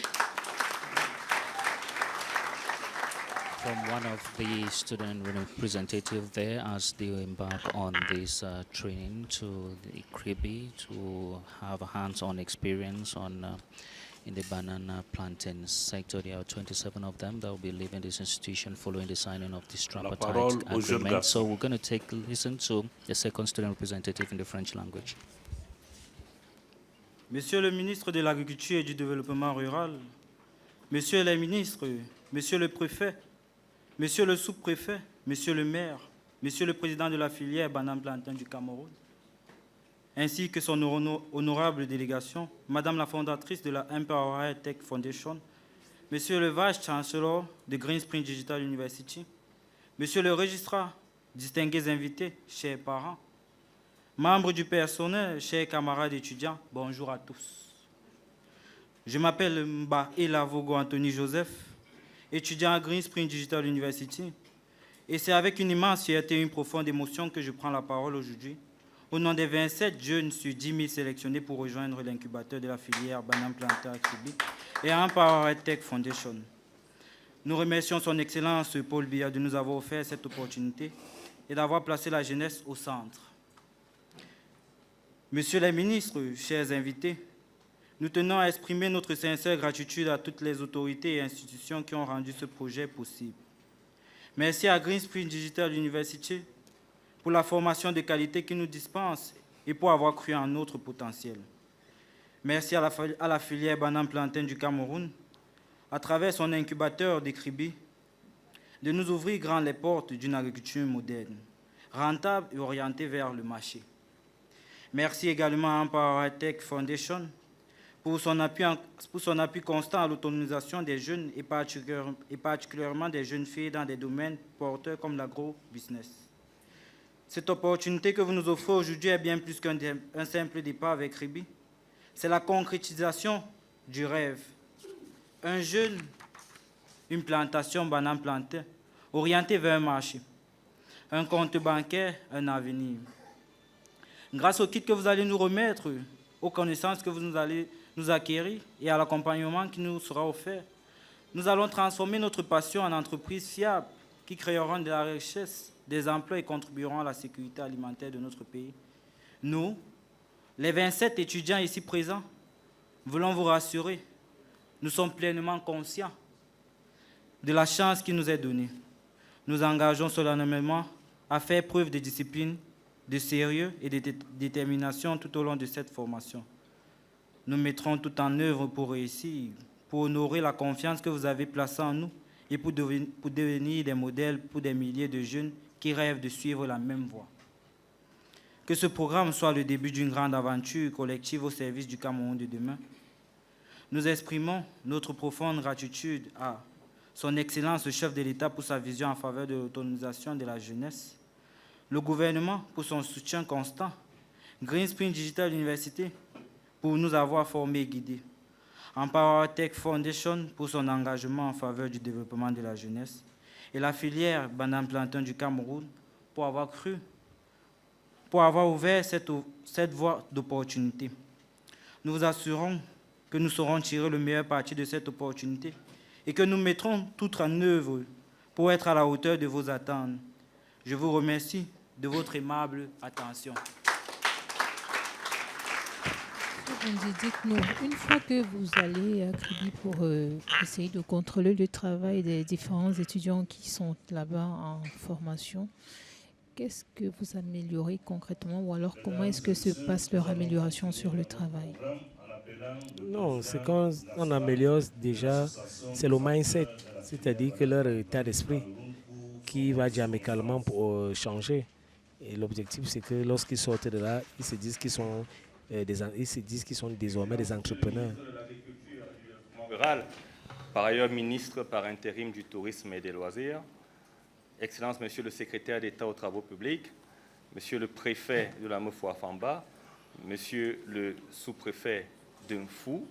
From one of the student representatives there as they embark on this training to the Kribi to have a hands-on experience in the banana plantain sector. There are 27 of them that will be leaving this institution following the signing of this tripartite agreement. So we're going to listen to the second student representative in the French language. Monsieur le ministre de l'Agriculture et du Développement rural, Monsieur les ministres, Monsieur le préfet, Monsieur le sous-préfet, Monsieur le maire, Monsieur le président de la filière banane plantain du Cameroun, ainsi que son honorable délégation, Madame la fondatrice de la Empower Tech Foundation, Monsieur le Vice-Chancellor de Green Springs Digital University, Monsieur le registrar, distingués invités, chers parents, membres du personnel, chers camarades étudiants, bonjour à tous. Je m'appelle Mba Elavogo Anthony Joseph, étudiant à Green Springs Digital University, et c'est avec une immense fierté et une profonde émotion que je prends la parole aujourd'hui au nom des 27 jeunes sur 10 000 sélectionnés pour rejoindre l'incubateur de la filière Banane Plantain à Kribi et Empower Tech Foundation. Nous remercions son Excellence Paul Biya de nous avoir offert cette opportunité et d'avoir placé la jeunesse au centre. Messieurs les ministres, chers invités, nous tenons à exprimer notre sincère gratitude à toutes les autorités et institutions qui ont rendu ce projet possible. Merci à Green Springs Digital University pour la formation de qualité qu'ils nous dispensent et pour avoir cru en notre potentiel. Merci à la filière banane plantain du Cameroun, à travers son incubateur de Kribi, de nous ouvrir grand les portes d'une agriculture moderne, rentable et orientée vers le marché. Merci également à Empower Tech Foundation pour son appui constant à l'autonomisation des jeunes et particulièrement des jeunes filles dans des domaines porteurs comme l'agro-business. Cette opportunité que vous nous offrez aujourd'hui est bien plus qu'un simple départ avec Kribi. C'est la concrétisation du rêve. Un jeune, une plantation banane plantain, orientée vers un marché. Un compte bancaire, un avenir. Grâce au kit que vous allez nous remettre, aux connaissances que vous allez nous acquérir et à l'accompagnement qui nous sera offert, nous allons transformer notre passion en entreprise fiable qui créeront de la richesse, des emplois et contribueront à la sécurité alimentaire de notre pays. Nous, les 27 étudiants ici présents, voulons vous rassurer, nous sommes pleinement conscients de la chance qui nous est donnée. Nous engageons solennellement à faire preuve de discipline, de sérieux et de détermination tout au long de cette formation. Nous mettrons tout en œuvre pour réussir, pour honorer la confiance que vous avez placée en nous et pour devenir des modèles pour des milliers de jeunes qui rêvent de suivre la même voie. Que ce programme soit le début d'une grande aventure collective au service du Cameroun de demain. Nous exprimons notre profonde gratitude à son Excellence le chef de l'État pour sa vision en faveur de l'autonomisation de la jeunesse, le gouvernement pour son soutien constant, Green Spring Digital University pour nous avoir formés et guidés, Empower Tech Foundation pour son engagement en faveur du développement de la jeunesse et la filière banane plantain du Cameroun pour avoir ouvert cette voie d'opportunité. Nous vous assurons que nous saurons tirer le meilleur parti de cette opportunité et que nous mettrons tout en œuvre pour être à la hauteur de vos attentes. Je vous remercie de votre aimable attention. Dites-nous, une fois que vous allez à Kribi pour essayer de contrôler le travail des différents étudiants qui sont là-bas en formation, qu'est-ce que vous améliorez concrètement ou alors comment est-ce que se passe leur amélioration sur le travail? Non, ce qu'on améliore déjà, c'est le mindset, c'est-à-dire que leur état d'esprit qui va diamétralement changer. Et l'objectif, c'est que lorsqu'ils sortent de là, ils se disent qu'ils sont désormais des entrepreneurs. Par ailleurs ministre par intérim du tourisme et des loisirs, Excellence Monsieur le secrétaire d'État aux travaux publics, Monsieur le préfet de la Mefoua-Famba, Monsieur le sous-préfet d'Unfou,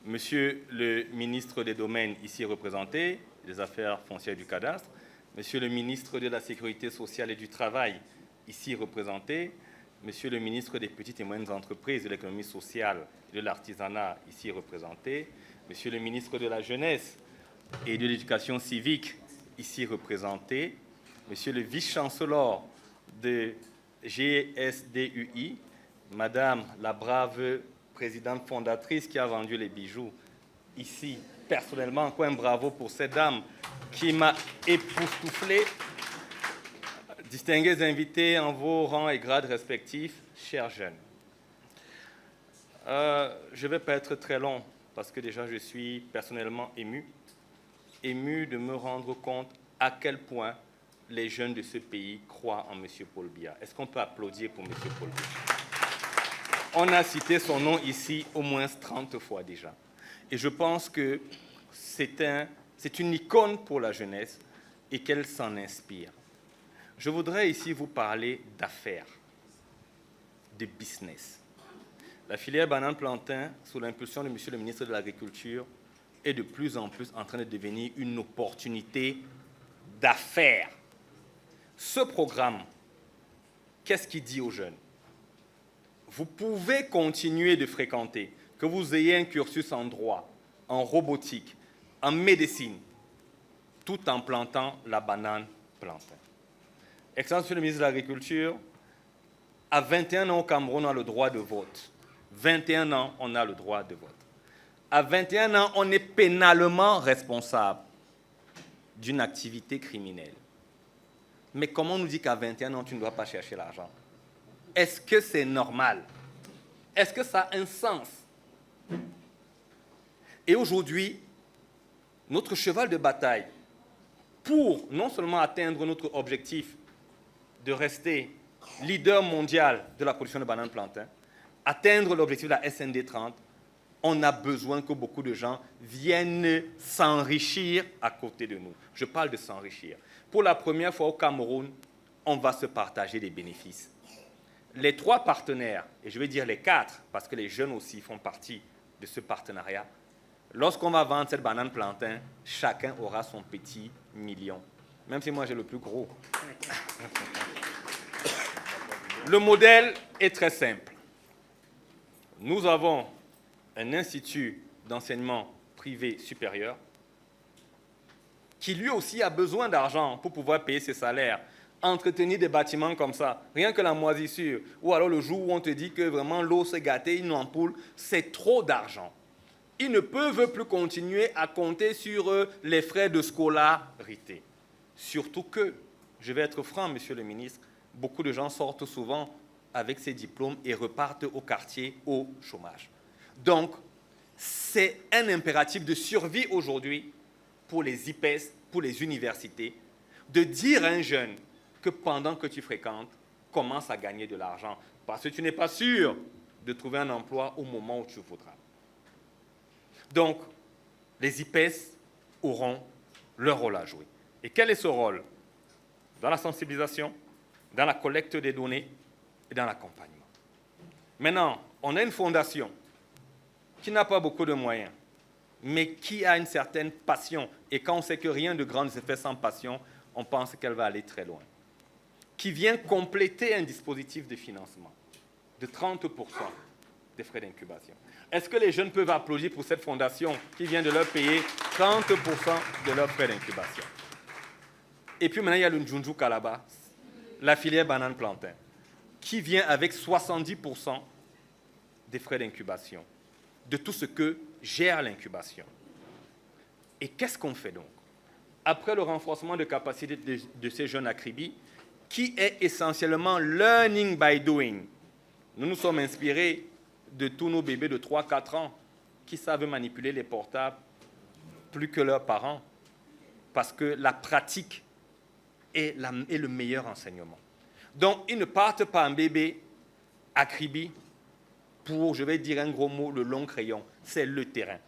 Monsieur le ministre des Domaines ici représenté, des Affaires foncières du cadastre, Monsieur le ministre de la Sécurité sociale et du Travail ici représenté, Monsieur le ministre des Petites et Moyennes Entreprises, de l'Économie sociale et de l'Artisanat ici représenté, Monsieur le ministre de la Jeunesse et de l'Éducation civique ici représenté, Monsieur le vice-chancellor de GSDUI, Madame la brave présidente fondatrice qui a vendu les bijoux ici, personnellement, encore un bravo pour cette dame qui m'a époustouflé. Distingués invités en vos rangs et grades respectifs, chers jeunes. Je ne vais pas être très long parce que déjà je suis personnellement ému de me rendre compte à quel point les jeunes de ce pays croient en M. Paul Biya. Est-ce qu'on peut applaudir pour M. Paul Biya? On a cité son nom ici au moins 30 fois déjà. Et je pense que c'est une icône pour la jeunesse et qu'elle s'en inspire. Je voudrais ici vous parler d'affaires, de business. La filière banane plantain, sous l'impulsion de Monsieur le ministre de l'Agriculture, est de plus en plus en train de devenir une opportunité d'affaires. Ce programme, qu'est-ce qu'il dit aux jeunes? Vous pouvez continuer de fréquenter, que vous ayez un cursus en droit, en robotique, en médecine, tout en plantant la banane plantain. Excellence Monsieur le ministre de l'Agriculture, à 21 ans au Cameroun, on a le droit de vote. 21 ans, on a le droit de vote. À 21 ans, on est pénalement responsable d'une activité criminelle. Mais comment on nous dit qu'à 21 ans, tu ne dois pas chercher l'argent? Est-ce que c'est normal? Est-ce que ça a un sens? Et aujourd'hui, notre cheval de bataille, pour non seulement atteindre notre objectif de rester leader mondial de la production de bananes plantains, atteindre l'objectif de la SND 30, on a besoin que beaucoup de gens viennent s'enrichir à côté de nous. Je parle de s'enrichir. Pour la première fois au Cameroun, on va se partager les bénéfices. Les 3 partenaires, et je vais dire les 4, parce que les jeunes aussi font partie de ce partenariat, lorsqu'on va vendre cette banane plantain, chacun aura son petit million. Même si moi j'ai le plus gros. Le modèle est très simple. Nous avons un institut d'enseignement privé supérieur qui lui aussi a besoin d'argent pour pouvoir payer ses salaires, entretenir des bâtiments comme ça, rien que la moisissure, ou alors le jour où on te dit que vraiment l'eau s'est gâtée, une ampoule, c'est trop d'argent. Ils ne peuvent plus continuer à compter sur les frais de scolarité. Surtout que, je vais être franc, monsieur le ministre, beaucoup de gens sortent souvent avec ces diplômes et repartent au quartier au chômage. Donc, c'est un impératif de survie aujourd'hui pour les IPES, pour les universités, de dire à un jeune que pendant que tu fréquentes, commence à gagner de l'argent, parce que tu n'es pas sûr de trouver un emploi au moment où tu voudras. Donc, les IPES auront leur rôle à jouer. Et quel est ce rôle? Dans la sensibilisation, dans la collecte des données et dans l'accompagnement. Maintenant, on a une fondation qui n'a pas beaucoup de moyens, mais qui a une certaine passion. Et quand on sait que rien de grand ne se fait sans passion, on pense qu'elle va aller très loin. Qui vient compléter un dispositif de financement de 30% des frais d'incubation. Est-ce que les jeunes peuvent applaudir pour cette fondation qui vient de leur payer 30% de leurs frais d'incubation? Et puis maintenant, il y a le Njunju Kalaba, la filière banane plantain, qui vient avec 70% des frais d'incubation, de tout ce que gère l'incubation. Et qu'est-ce qu'on fait donc? Après le renforcement de capacité de ces jeunes à Kribi, qui est essentiellement learning by doing, nous nous sommes inspirés de tous nos bébés de 3-4 ans qui savent manipuler les portables plus que leurs parents, parce que la pratique est le meilleur enseignement. Donc, ils ne partent pas en bébé à Kribi pour, je vais dire un gros mot, le long crayon. C'est le terrain.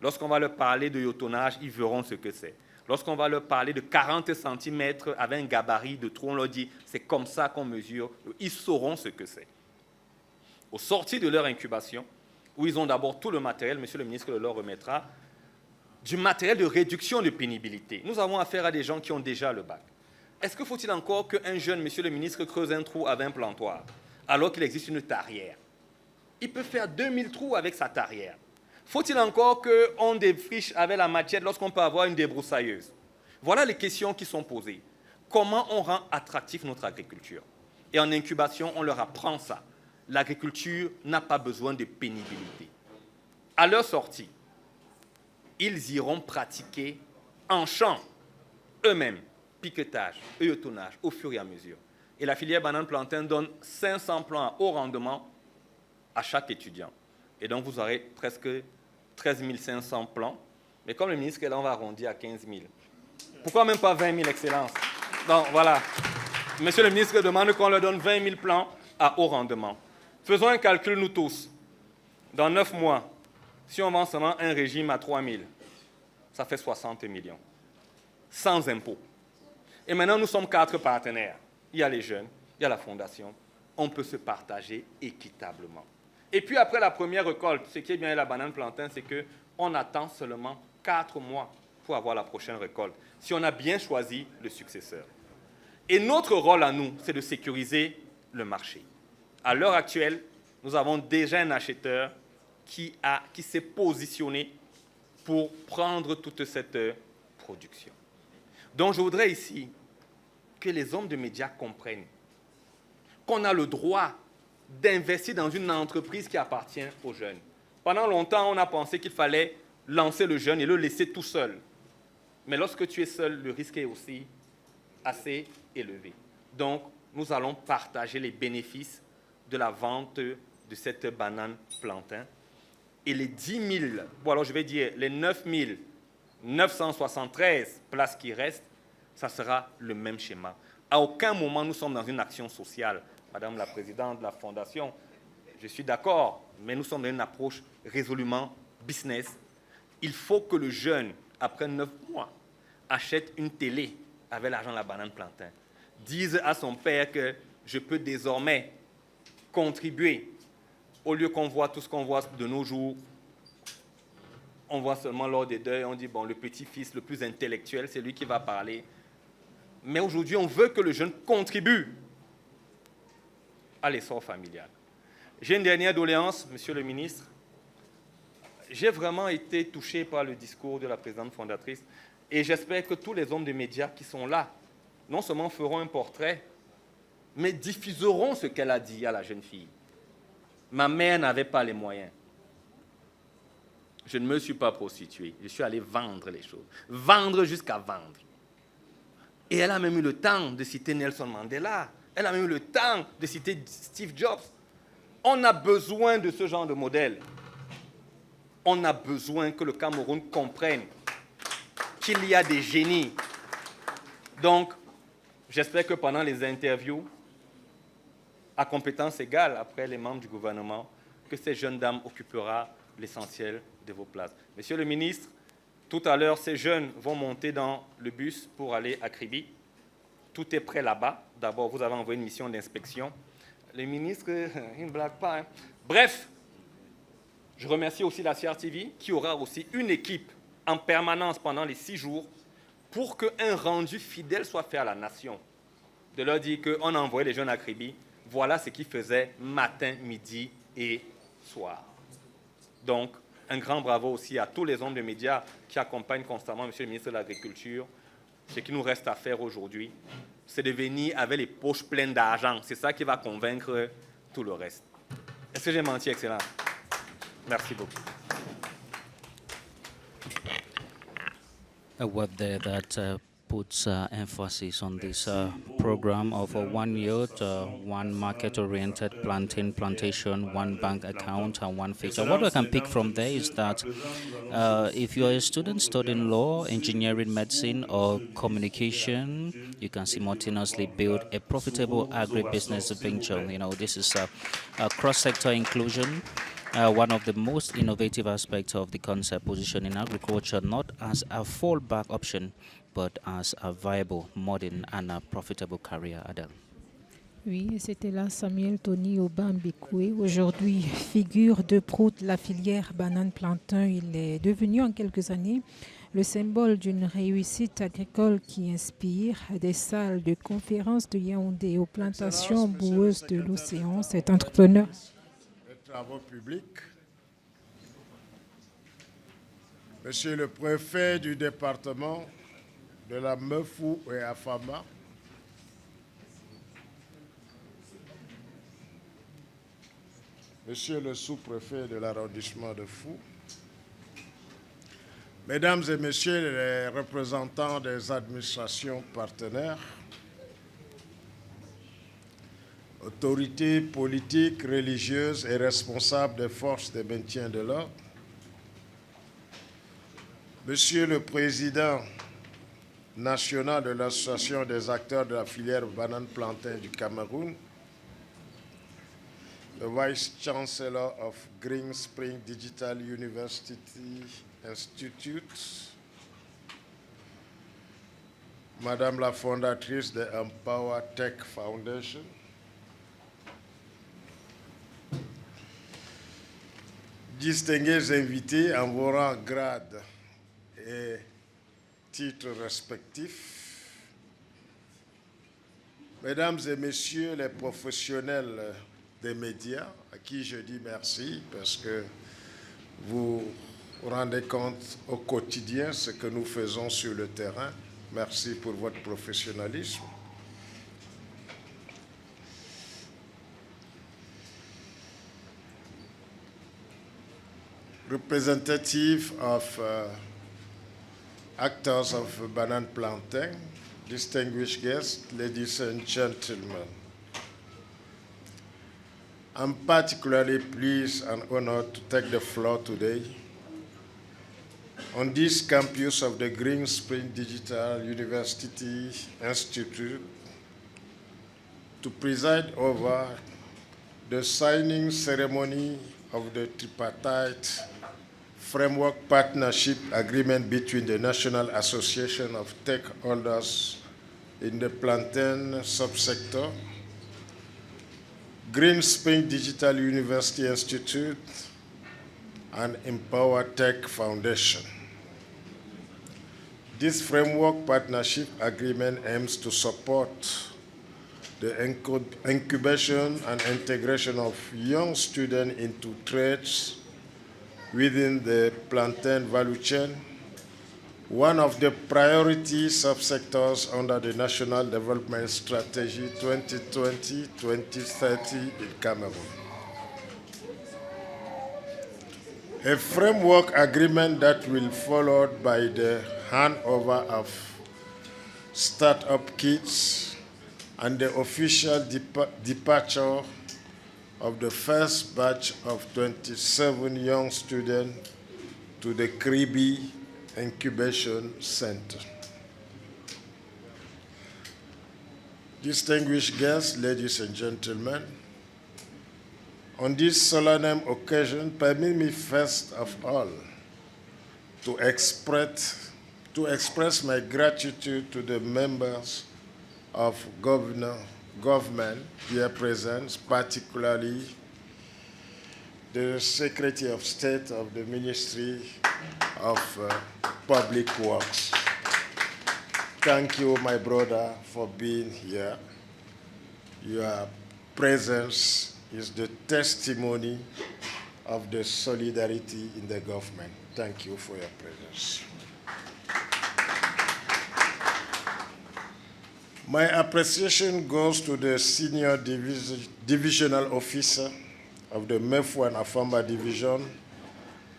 Lorsqu'on va leur parler de yotonnage, ils verront ce que c'est. Lorsqu'on va leur parler de 40 cm avec un gabarit de trou, on leur dit c'est comme ça qu'on mesure, ils sauront ce que c'est. Au sortir de leur incubation, où ils ont d'abord tout le matériel, monsieur le ministre le leur remettra, du matériel de réduction de pénibilité. Nous avons affaire à des gens qui ont déjà le bac. Est-ce qu'il faut-il encore qu'un jeune, monsieur le ministre, creuse un trou avec un plantoir, alors qu'il existe une tarière? Il peut faire 2000 trous avec sa tarière. Faut-il encore qu'on défriche avec la machette lorsqu'on peut avoir une débroussailleuse? Voilà les questions qui sont posées. Comment on rend attractif notre agriculture? Et en incubation, on leur apprend ça. L'agriculture n'a pas besoin de pénibilité. À leur sortie, ils iront pratiquer en champ eux-mêmes piquetage, œillotonnage au fur et à mesure. Et la filière banane plantain donne 500 plants à haut rendement à chaque étudiant. Et donc, vous aurez presque 13 500 plants. Mais comme le ministre est là, on va arrondir à 15 000. Pourquoi même pas 20 000, Excellence? Donc, voilà. Monsieur le ministre demande qu'on leur donne 20 000 plants à haut rendement. Faisons un calcul, nous tous. Dans 9 mois, si on vend seulement un régime à 3 000, ça fait 60 millions. Sans impôts. Et maintenant, nous sommes 4 partenaires. Il y a les jeunes, il y a la fondation. On peut se partager équitablement. Et puis après la première récolte, ce qui est bien avec la banane plantain, c'est qu'on attend seulement 4 mois pour avoir la prochaine récolte, si on a bien choisi le successeur. Et notre rôle à nous, c'est de sécuriser le marché. À l'heure actuelle, nous avons déjà un acheteur qui s'est positionné pour prendre toute cette production. Donc je voudrais ici que les hommes de médias comprennent qu'on a le droit d'investir dans une entreprise qui appartient aux jeunes. Pendant longtemps, on a pensé qu'il fallait lancer le jeune et le laisser tout seul. Mais lorsque tu es seul, le risque est aussi assez élevé. Donc, nous allons partager les bénéfices de la vente de cette banane plantain. Et les 10 000, bon alors je vais dire les 9 973 places qui restent, ça sera le même schéma. À aucun moment nous sommes dans une action sociale. Madame la Présidente de la Fondation, je suis d'accord, mais nous sommes dans une approche résolument business. Il faut que le jeune, après 9 mois, achète une télé avec l'argent de la banane plantain. Dise à son père que je peux désormais contribuer. Au lieu qu'on voit tout ce qu'on voit de nos jours, on voit seulement lors des deuils, on dit, bon, le petit-fils le plus intellectuel, c'est lui qui va parler. Mais aujourd'hui, on veut que le jeune contribue à l'essor familial. J'ai une dernière doléance, Monsieur le ministre. J'ai vraiment été touché par le discours de la présidente fondatrice et j'espère que tous les hommes de médias qui sont là, non seulement feront un portrait, mais diffuseront ce qu'elle a dit à la jeune fille. Ma mère n'avait pas les moyens. Je ne me suis pas prostitué. Je suis allé vendre les choses. Vendre jusqu'à vendre. Et elle a même eu le temps de citer Nelson Mandela. Elle a même eu le temps de citer Steve Jobs. On a besoin de ce genre de modèle. On a besoin que le Cameroun comprenne qu'il y a des génies. Donc, j'espère que pendant les interviews, à compétences égales après les membres du gouvernement, que ces jeunes dames occuperont l'essentiel de vos places. Monsieur le ministre, tout à l'heure, ces jeunes vont monter dans le bus pour aller à Kribi. Tout est prêt là-bas. D'abord, vous avez envoyé une mission d'inspection. Les ministres, ils ne blaguent pas. Hein. Bref, je remercie aussi la CRTV qui aura aussi une équipe en permanence pendant les 6 jours pour qu'un rendu fidèle soit fait à la nation. De leur dire qu'on a envoyé les jeunes à Kribi. Voilà ce qu'ils faisaient matin, midi et soir. Donc, un grand bravo aussi à tous les hommes de médias qui accompagnent constamment M. le ministre de l'Agriculture. Ce qui nous reste à faire aujourd'hui, c'est de venir avec les poches pleines d'argent. C'est ça qui va convaincre tout le reste. Est-ce que j'ai menti, Excellent? Merci beaucoup. A word there that puts emphasis on this program of 1 youth, 1 market-oriented plantation, 1 bank account, and 1 feature. What I can pick from there is that if you're a student studying law, engineering, medicine, or communication, you can simultaneously build a profitable agribusiness venture. You know, this is a cross-sector inclusion. One of the most innovative aspects of the concept positioning agriculture not as a fallback option, but as a viable, modern and a profitable career, Adel. Oui, c'était là Samuel Tony Obambekwe, aujourd'hui figure de proue de la filière banane-plantain. Il est devenu en quelques années le symbole d'une réussite agricole qui inspire des salles de conférences de Yaoundé aux plantations boueuses de l'océan. Cet entrepreneur des travaux publics, Monsieur le préfet du département de la Meufou et Afama, Monsieur le sous-préfet de l'arrondissement de Fou, Mesdames et Messieurs les représentants des administrations partenaires, autorités politiques, religieuses et responsables des forces de maintien de l'ordre, Monsieur le Président national de l'Association des acteurs de la filière banane-plantain du Cameroun, the Vice Chancellor of Green Spring Digital University Institute, Madame la fondatrice de Empower Tech Foundation, distingués invités en vos rangs, grades et titres respectifs, Mesdames et Messieurs les professionnels des médias, à qui je dis merci parce que vous rendez compte au quotidien ce que nous faisons sur le terrain. Merci pour votre professionnalisme. Representative of actors of banana plantain, distinguished guests, ladies and gentlemen. I'm particularly pleased and honored to take the floor today on this campus of the Green Spring Digital University Institute to preside over the signing ceremony of the tripartite framework partnership agreement between the National Association of Stakeholders in the Plantain subsector, Green Spring Digital University Institute, and Empower Tech Foundation. This framework partnership agreement aims to support the incubation and integration of young students into trades within the plantain value chain, one of the priority subsectors under the National Development Strategy 2020-2030 in Cameroon. A framework agreement that will be followed by the handover of startup kits and the official departure of the first batch of 27 young students to the CRIBI Incubation Center. Distinguished guests, ladies and gentlemen, on this solemn occasion, permit me first of all to express my gratitude to the members of government here present, particularly the Secretary of State of the Ministry of Public Works. Thank you, my brother, for being here. Your presence is the testimony of the solidarity in the government. Thank you for your presence. My appreciation goes to the Senior Divisional Officer of the MEFU and Afamba Division,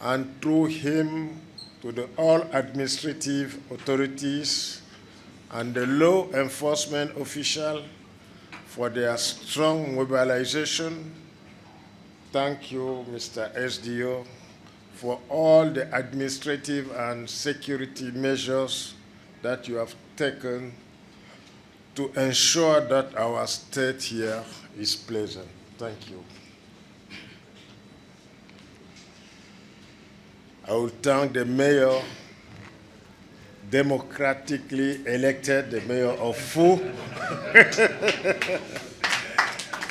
and through him to all administrative authorities and the law enforcement officials for their strong mobilization. Thank you, Mr. SDO, for all the administrative and security measures that you have taken to ensure that our state here is pleasant. Thank you. I will thank the mayor, democratically elected, the mayor of Fou,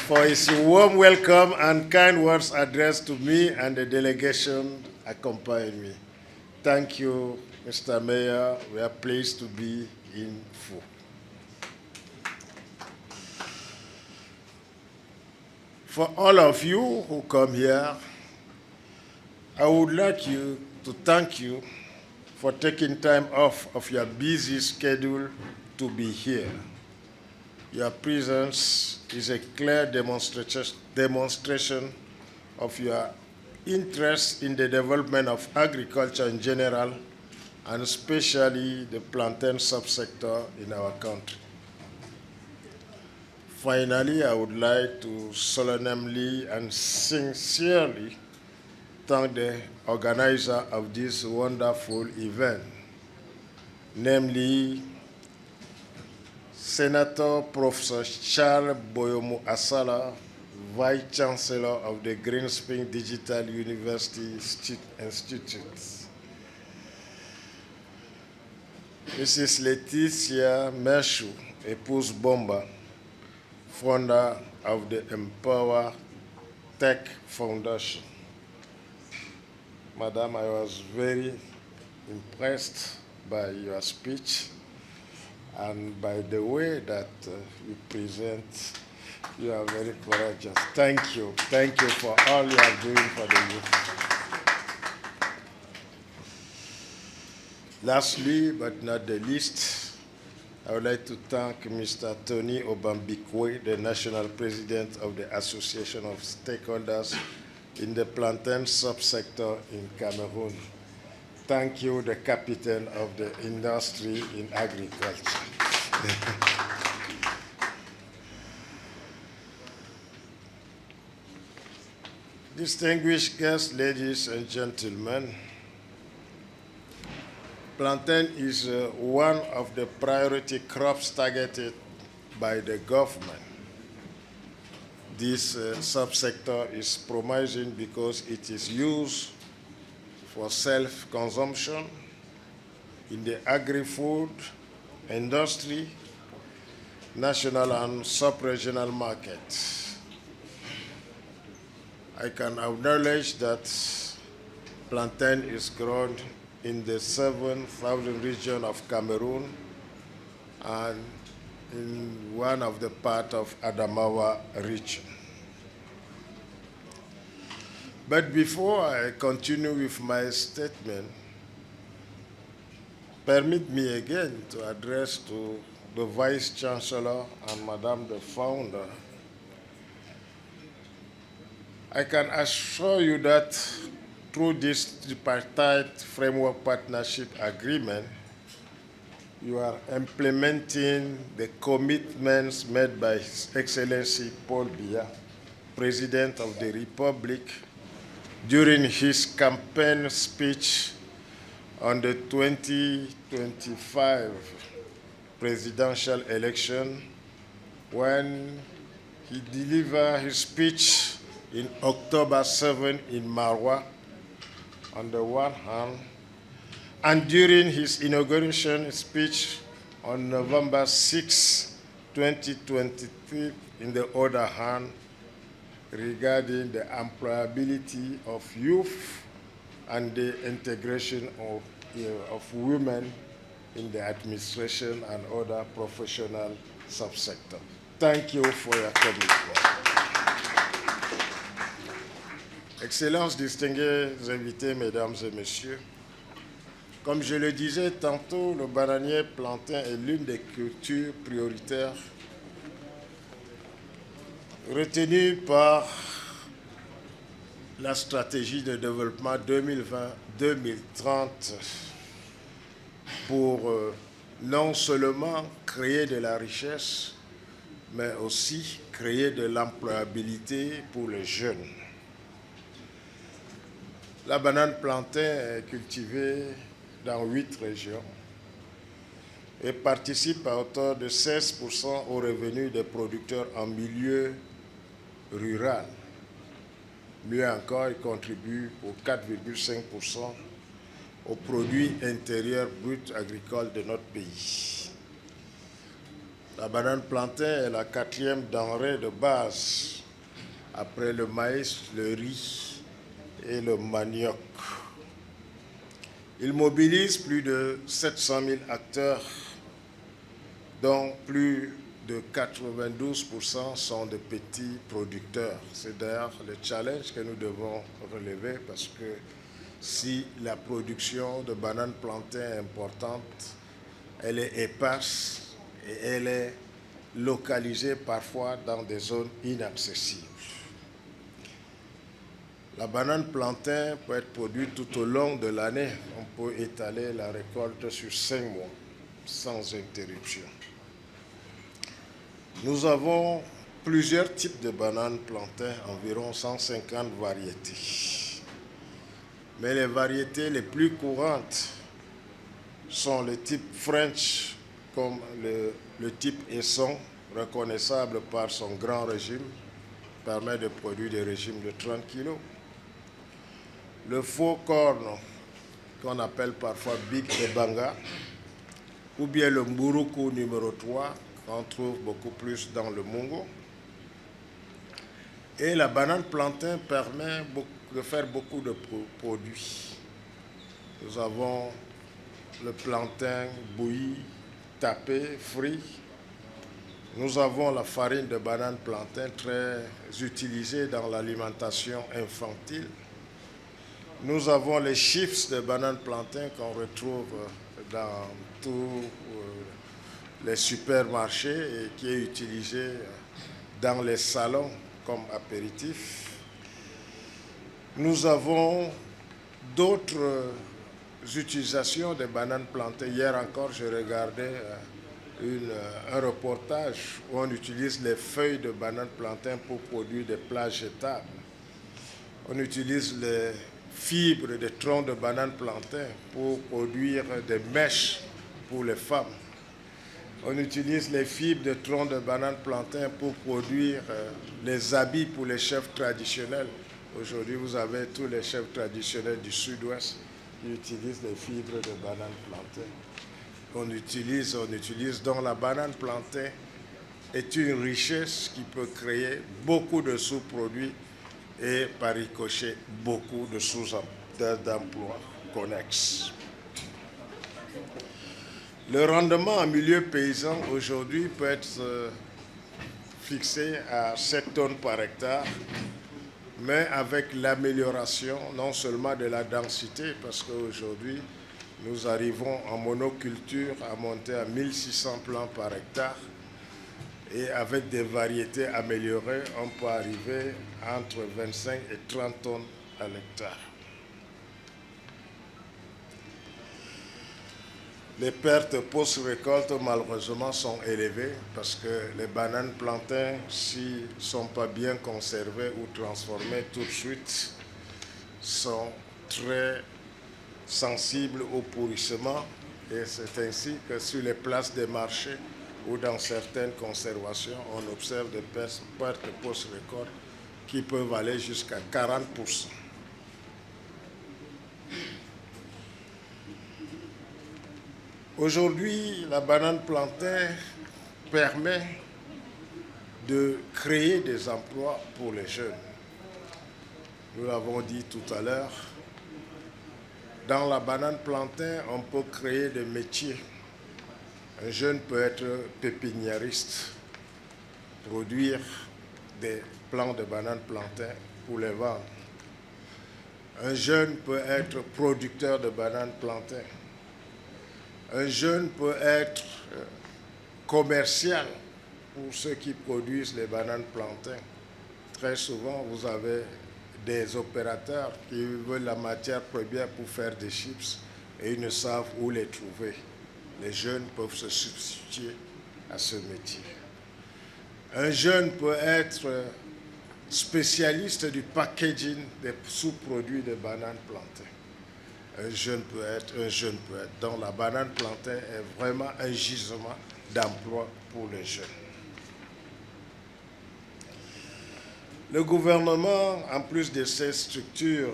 for his warm welcome and kind words addressed to me and the delegation accompanying me. Thank you, Mr. Mayor. We are pleased to be in Fou. For all of you who come here, I would like to thank you for taking time off of your busy schedule to be here. Your presence is a clear demonstration of your interest in the development of agriculture in general, and especially the plantain subsector in our country. Finally, I would like to solemnly and sincerely thank the organizer of this wonderful event, namely Senator Professor Charles Boyomo Asala, Vice Chancellor of the Green Spring Digital University Institute. Mrs. Laetitia Meshu, épouse Bomba, founder of the Empower Tech Foundation. Madam, I was very impressed by your speech and by the way that you present. You are very courageous. Thank you. Thank you for all you are doing for the youth. Lastly, but not the least, I would like to thank Mr. Tony Obambikwe, the National President of the Association of Stakeholders in the Plantain subsector in Cameroon. Thank you, the captain of the industry in agriculture. Distinguished guests, ladies and gentlemen, plantain is one of the priority crops targeted by the government. This subsector is promising because it is used for self-consumption in the agri-food industry, national and sub-regional markets. I can acknowledge that plantain is grown in the 7,000 region of Cameroon and in one of the part of Adamawa region. But before I continue with my statement, permit me again to address to the Vice Chancellor and Madame the Founder. I can assure you that through this tripartite framework partnership agreement, you are implementing the commitments made by His Excellency Paul Biya, President of the Republic, during his campaign speech on the 2025 presidential election, when he delivered his speech in October 7 in Marwa, on the one hand, and during his inauguration speech on November 6, 2023, in the other hand, regarding the employability of youth and the integration of women in the administration and other professional subsectors. Thank you for your commitment. Excellences, distingués invités, mesdames et messieurs, comme je le disais tantôt, le bananier plantain est l'une des cultures prioritaires retenues par la stratégie de développement 2020-2030 pour non seulement créer de la richesse, mais aussi créer de l'employabilité pour les jeunes. La banane plantain est cultivée dans 8 régions et participe à hauteur de 16% aux revenus des producteurs en milieu rural. Mieux encore, il contribue aux 4,5% au produit intérieur brut agricole de notre pays. La banane plantain est la 4e denrée de base après le maïs, le riz et le manioc. Il mobilise plus de 700 000 acteurs, dont plus de 92% sont de petits producteurs. C'est d'ailleurs le challenge que nous devons relever parce que si la production de bananes plantain est importante, elle est éparse et elle est localisée parfois dans des zones inaccessibles. La banane plantain peut être produite tout au long de l'année. On peut étaler la récolte sur 5 mois sans interruption. Nous avons plusieurs types de bananes plantain, environ 150 variétés. Mais les variétés les plus courantes sont le type French, comme le type Esson, reconnaissable par son grand régime, permet de produire des régimes de 30 kg. Le faux corne, qu'on appelle parfois Big Ebanga, ou bien le Mburuku numéro 3, qu'on trouve beaucoup plus dans le Mungo. Et la banane plantain permet de faire beaucoup de produits. Nous avons le plantain bouilli, tapé, frit. Nous avons la farine de banane plantain très utilisée dans l'alimentation infantile. Nous avons les chips de banane plantain qu'on retrouve dans tous les supermarchés et qui est utilisé dans les salons comme apéritif. Nous avons d'autres utilisations de bananes plantain. Hier encore, je regardais un reportage où on utilise les feuilles de banane plantain pour produire des plats jetables. On utilise les fibres des troncs de banane plantain pour produire des mèches pour les femmes. On utilise les fibres de troncs de banane plantain pour produire les habits pour les chefs traditionnels. Aujourd'hui, vous avez tous les chefs traditionnels du sud-ouest qui utilisent les fibres de banane plantain. On utilise, donc la banane plantain est une richesse qui peut créer beaucoup de sous-produits et par ricochet beaucoup de d'emplois connexes. Le rendement en milieu paysan aujourd'hui peut être fixé à 7 tonnes par hectare, mais avec l'amélioration non seulement de la densité, parce qu'aujourd'hui nous arrivons en monoculture à monter à 1600 plants par hectare, et avec des variétés améliorées, on peut arriver entre 25 et 30 tonnes à l'hectare. Les pertes post-récolte, malheureusement, sont élevées parce que les bananes plantains, s'ils ne sont pas bien conservés ou transformés tout de suite, sont très sensibles au pourrissement. Et c'est ainsi que sur les places des marchés ou dans certaines conservations, on observe des pertes post-récolte qui peuvent aller jusqu'à 40%. Aujourd'hui, la banane plantain permet de créer des emplois pour les jeunes. Nous l'avons dit tout à l'heure, dans la banane plantain, on peut créer des métiers. Un jeune peut être pépiniériste, produire des plants de banane plantain pour les vendre. Un jeune peut être producteur de banane plantain. Un jeune peut être commercial pour ceux qui produisent les bananes plantain. Très souvent, vous avez des opérateurs qui veulent la matière première pour faire des chips et ils ne savent où les trouver. Les jeunes peuvent se substituer à ce métier. Un jeune peut être spécialiste du packaging des sous-produits de bananes plantain. Un jeune peut être. Donc la banane plantain est vraiment un gisement d'emploi pour les jeunes. Le gouvernement, en plus de ces structures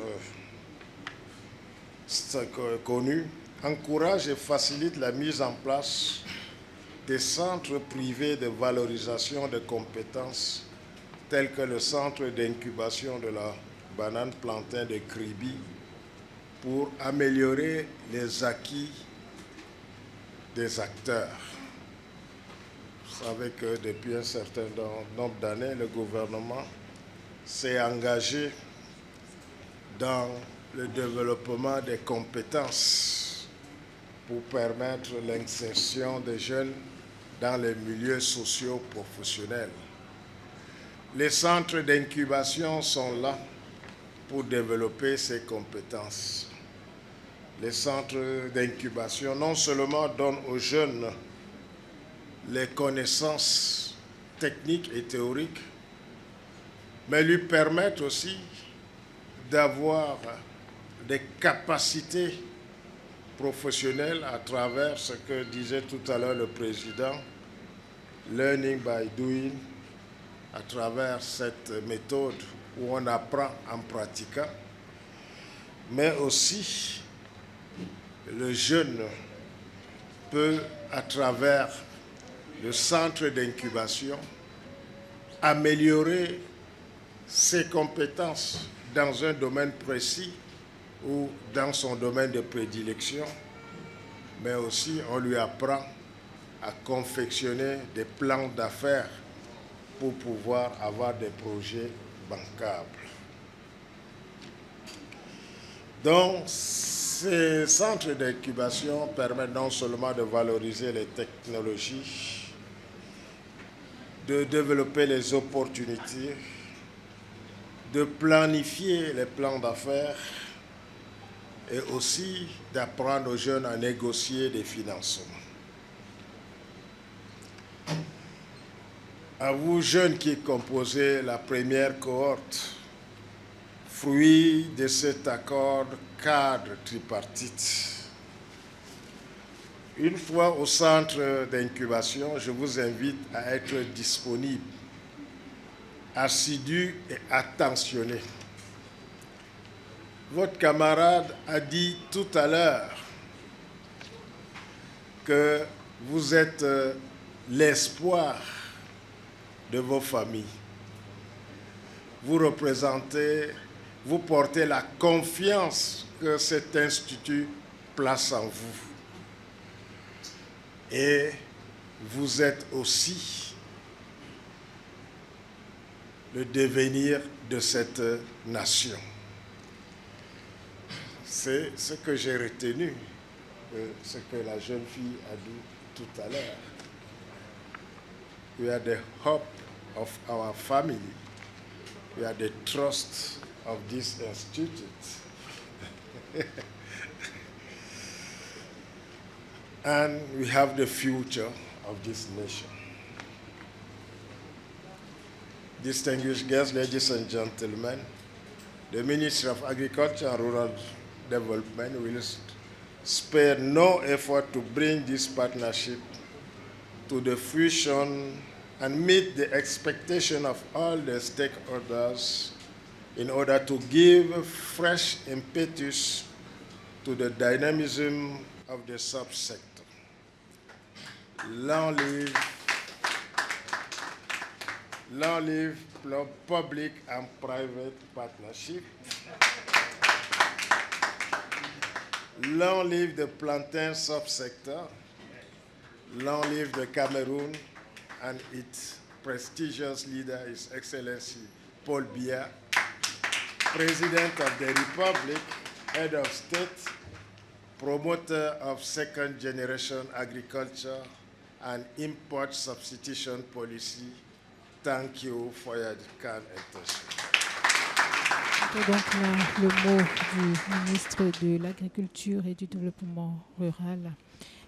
connues, encourage et facilite la mise en place des centres privés de valorisation de compétences tels que le centre d'incubation de la banane plantain de Kribi, pour améliorer les acquis des acteurs. Vous savez que depuis un certain nombre d'années, le gouvernement s'est engagé dans le développement des compétences pour permettre l'insertion des jeunes dans les milieux sociaux professionnels. Les centres d'incubation sont là pour développer ces compétences. Les centres d'incubation non seulement donnent aux jeunes les connaissances techniques et théoriques, mais lui permettent aussi d'avoir des capacités professionnelles à travers ce que disait tout à l'heure le président, learning by doing, à travers cette méthode où on apprend en pratiquant, mais aussi le jeune peut, à travers le centre d'incubation, améliorer ses compétences dans un domaine précis ou dans son domaine de prédilection, mais aussi on lui apprend à confectionner des plans d'affaires pour pouvoir avoir des projets bancables. Donc, ces centres d'incubation permettent non seulement de valoriser les technologies, de développer les opportunités, de planifier les plans d'affaires et aussi d'apprendre aux jeunes à négocier des financements. à vous jeunes qui composez la première cohorte, fruit de cet accord cadre tripartite. Une fois au centre d'incubation, je vous invite à être disponible, assidu et attentionné. Votre camarade a dit tout à l'heure que vous êtes l'espoir de vos familles. Vous représentez, vous portez la confiance que cet institut place en vous. Et vous êtes aussi le devenir de cette nation. C'est ce que j'ai retenu, ce que la jeune fille a dit tout à l'heure. We are the hope of our family. We are the trust of this institute. And we have the future of this nation. Distinguished guests, ladies and gentlemen, the Ministry of Agriculture and Rural Development will spare no effort to bring this partnership to the fruition and meet the expectation of all the stakeholders in order to give fresh impetus to the dynamism of the subsector. Long live public and private partnership. Long live the plantain subsector. Long live the Cameroon and its prestigious leader, His Excellency Paul Biya, President of the Republic, Head of State, promoter of second-generation agriculture and import substitution policy. Thank you for your kind attention. C'était donc là le mot du ministre de l'Agriculture et du Développement rural.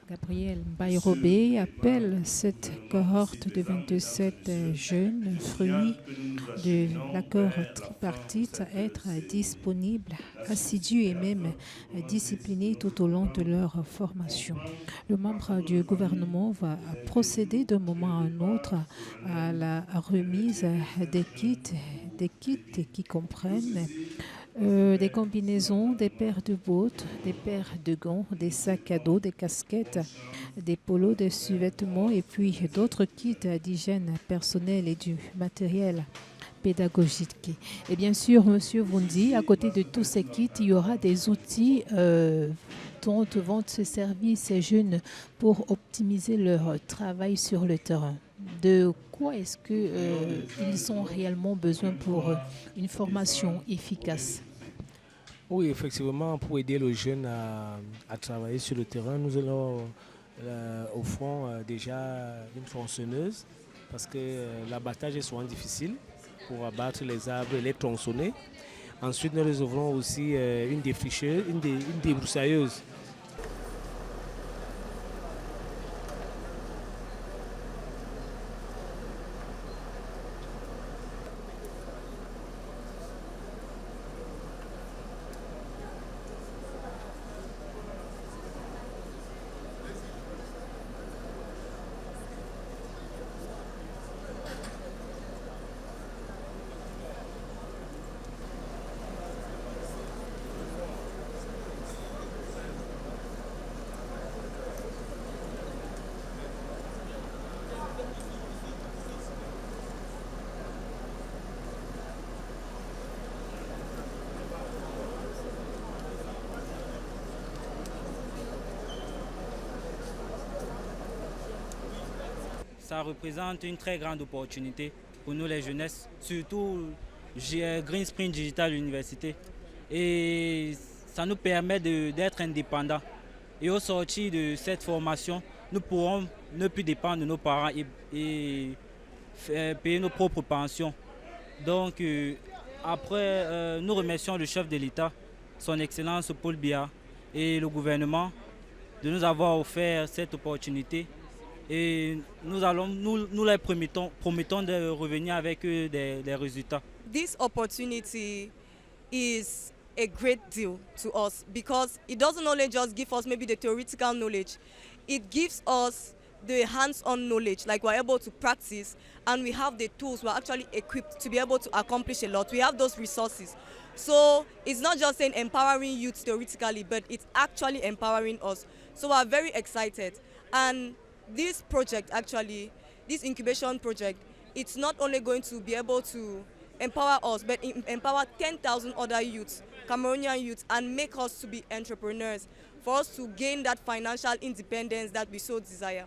Gabriel Bayrobé appelle cette cohorte de 27 jeunes fruits de l'accord tripartite à être disponibles, assidus et même disciplinés tout au long de leur formation. Le membre du gouvernement va procéder d'un moment à un autre à la remise des kits qui comprennent des combinaisons, des paires de bottes, des paires de gants, des sacs à dos, des casquettes, des polos, des sous-vêtements et puis d'autres kits d'hygiène personnelle et du matériel pédagogique. Et bien sûr, Monsieur Vundi, à côté de tous ces kits, il y aura des outils dont vont se servir ces jeunes pour optimiser leur travail sur le terrain. De quoi est-ce qu'ils ont réellement besoin pour une formation efficace? Oui, effectivement, pour aider les jeunes à travailler sur le terrain, nous allons offrir déjà une tronçonneuse parce que l'abattage est souvent difficile pour abattre les arbres et les tronçonner. Ensuite, nous les ouvrons aussi une défricheuse, une débroussailleuse. Ça représente une très grande opportunité pour nous les jeunesses, surtout Green Spring Digital Université. Et ça nous permet d'être indépendants. Et au sortir de cette formation, nous pourrons ne plus dépendre de nos parents et payer nos propres pensions. Donc après, nous remercions le chef de l'État, son Excellence Paul Biya et le gouvernement de nous avoir offert cette opportunité et nous les promettons de revenir avec des résultats. This opportunity is a great deal to us because it doesn't only just give us maybe the theoretical knowledge, it gives us the hands-on knowledge, like we're able to practice, and we have the tools, we're actually equipped to be able to accomplish a lot. We have those resources. So it's not just saying empowering youth theoretically, but it's actually empowering us. So we're very excited. And this project actually, this incubation project, it's not only going to be able to empower us, but empower 10,000 other youths, Cameroonian youths, and make us to be entrepreneurs, for us to gain that financial independence that we so desire.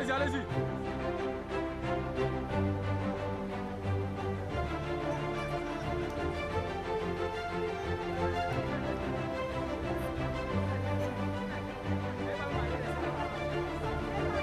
Allez-y.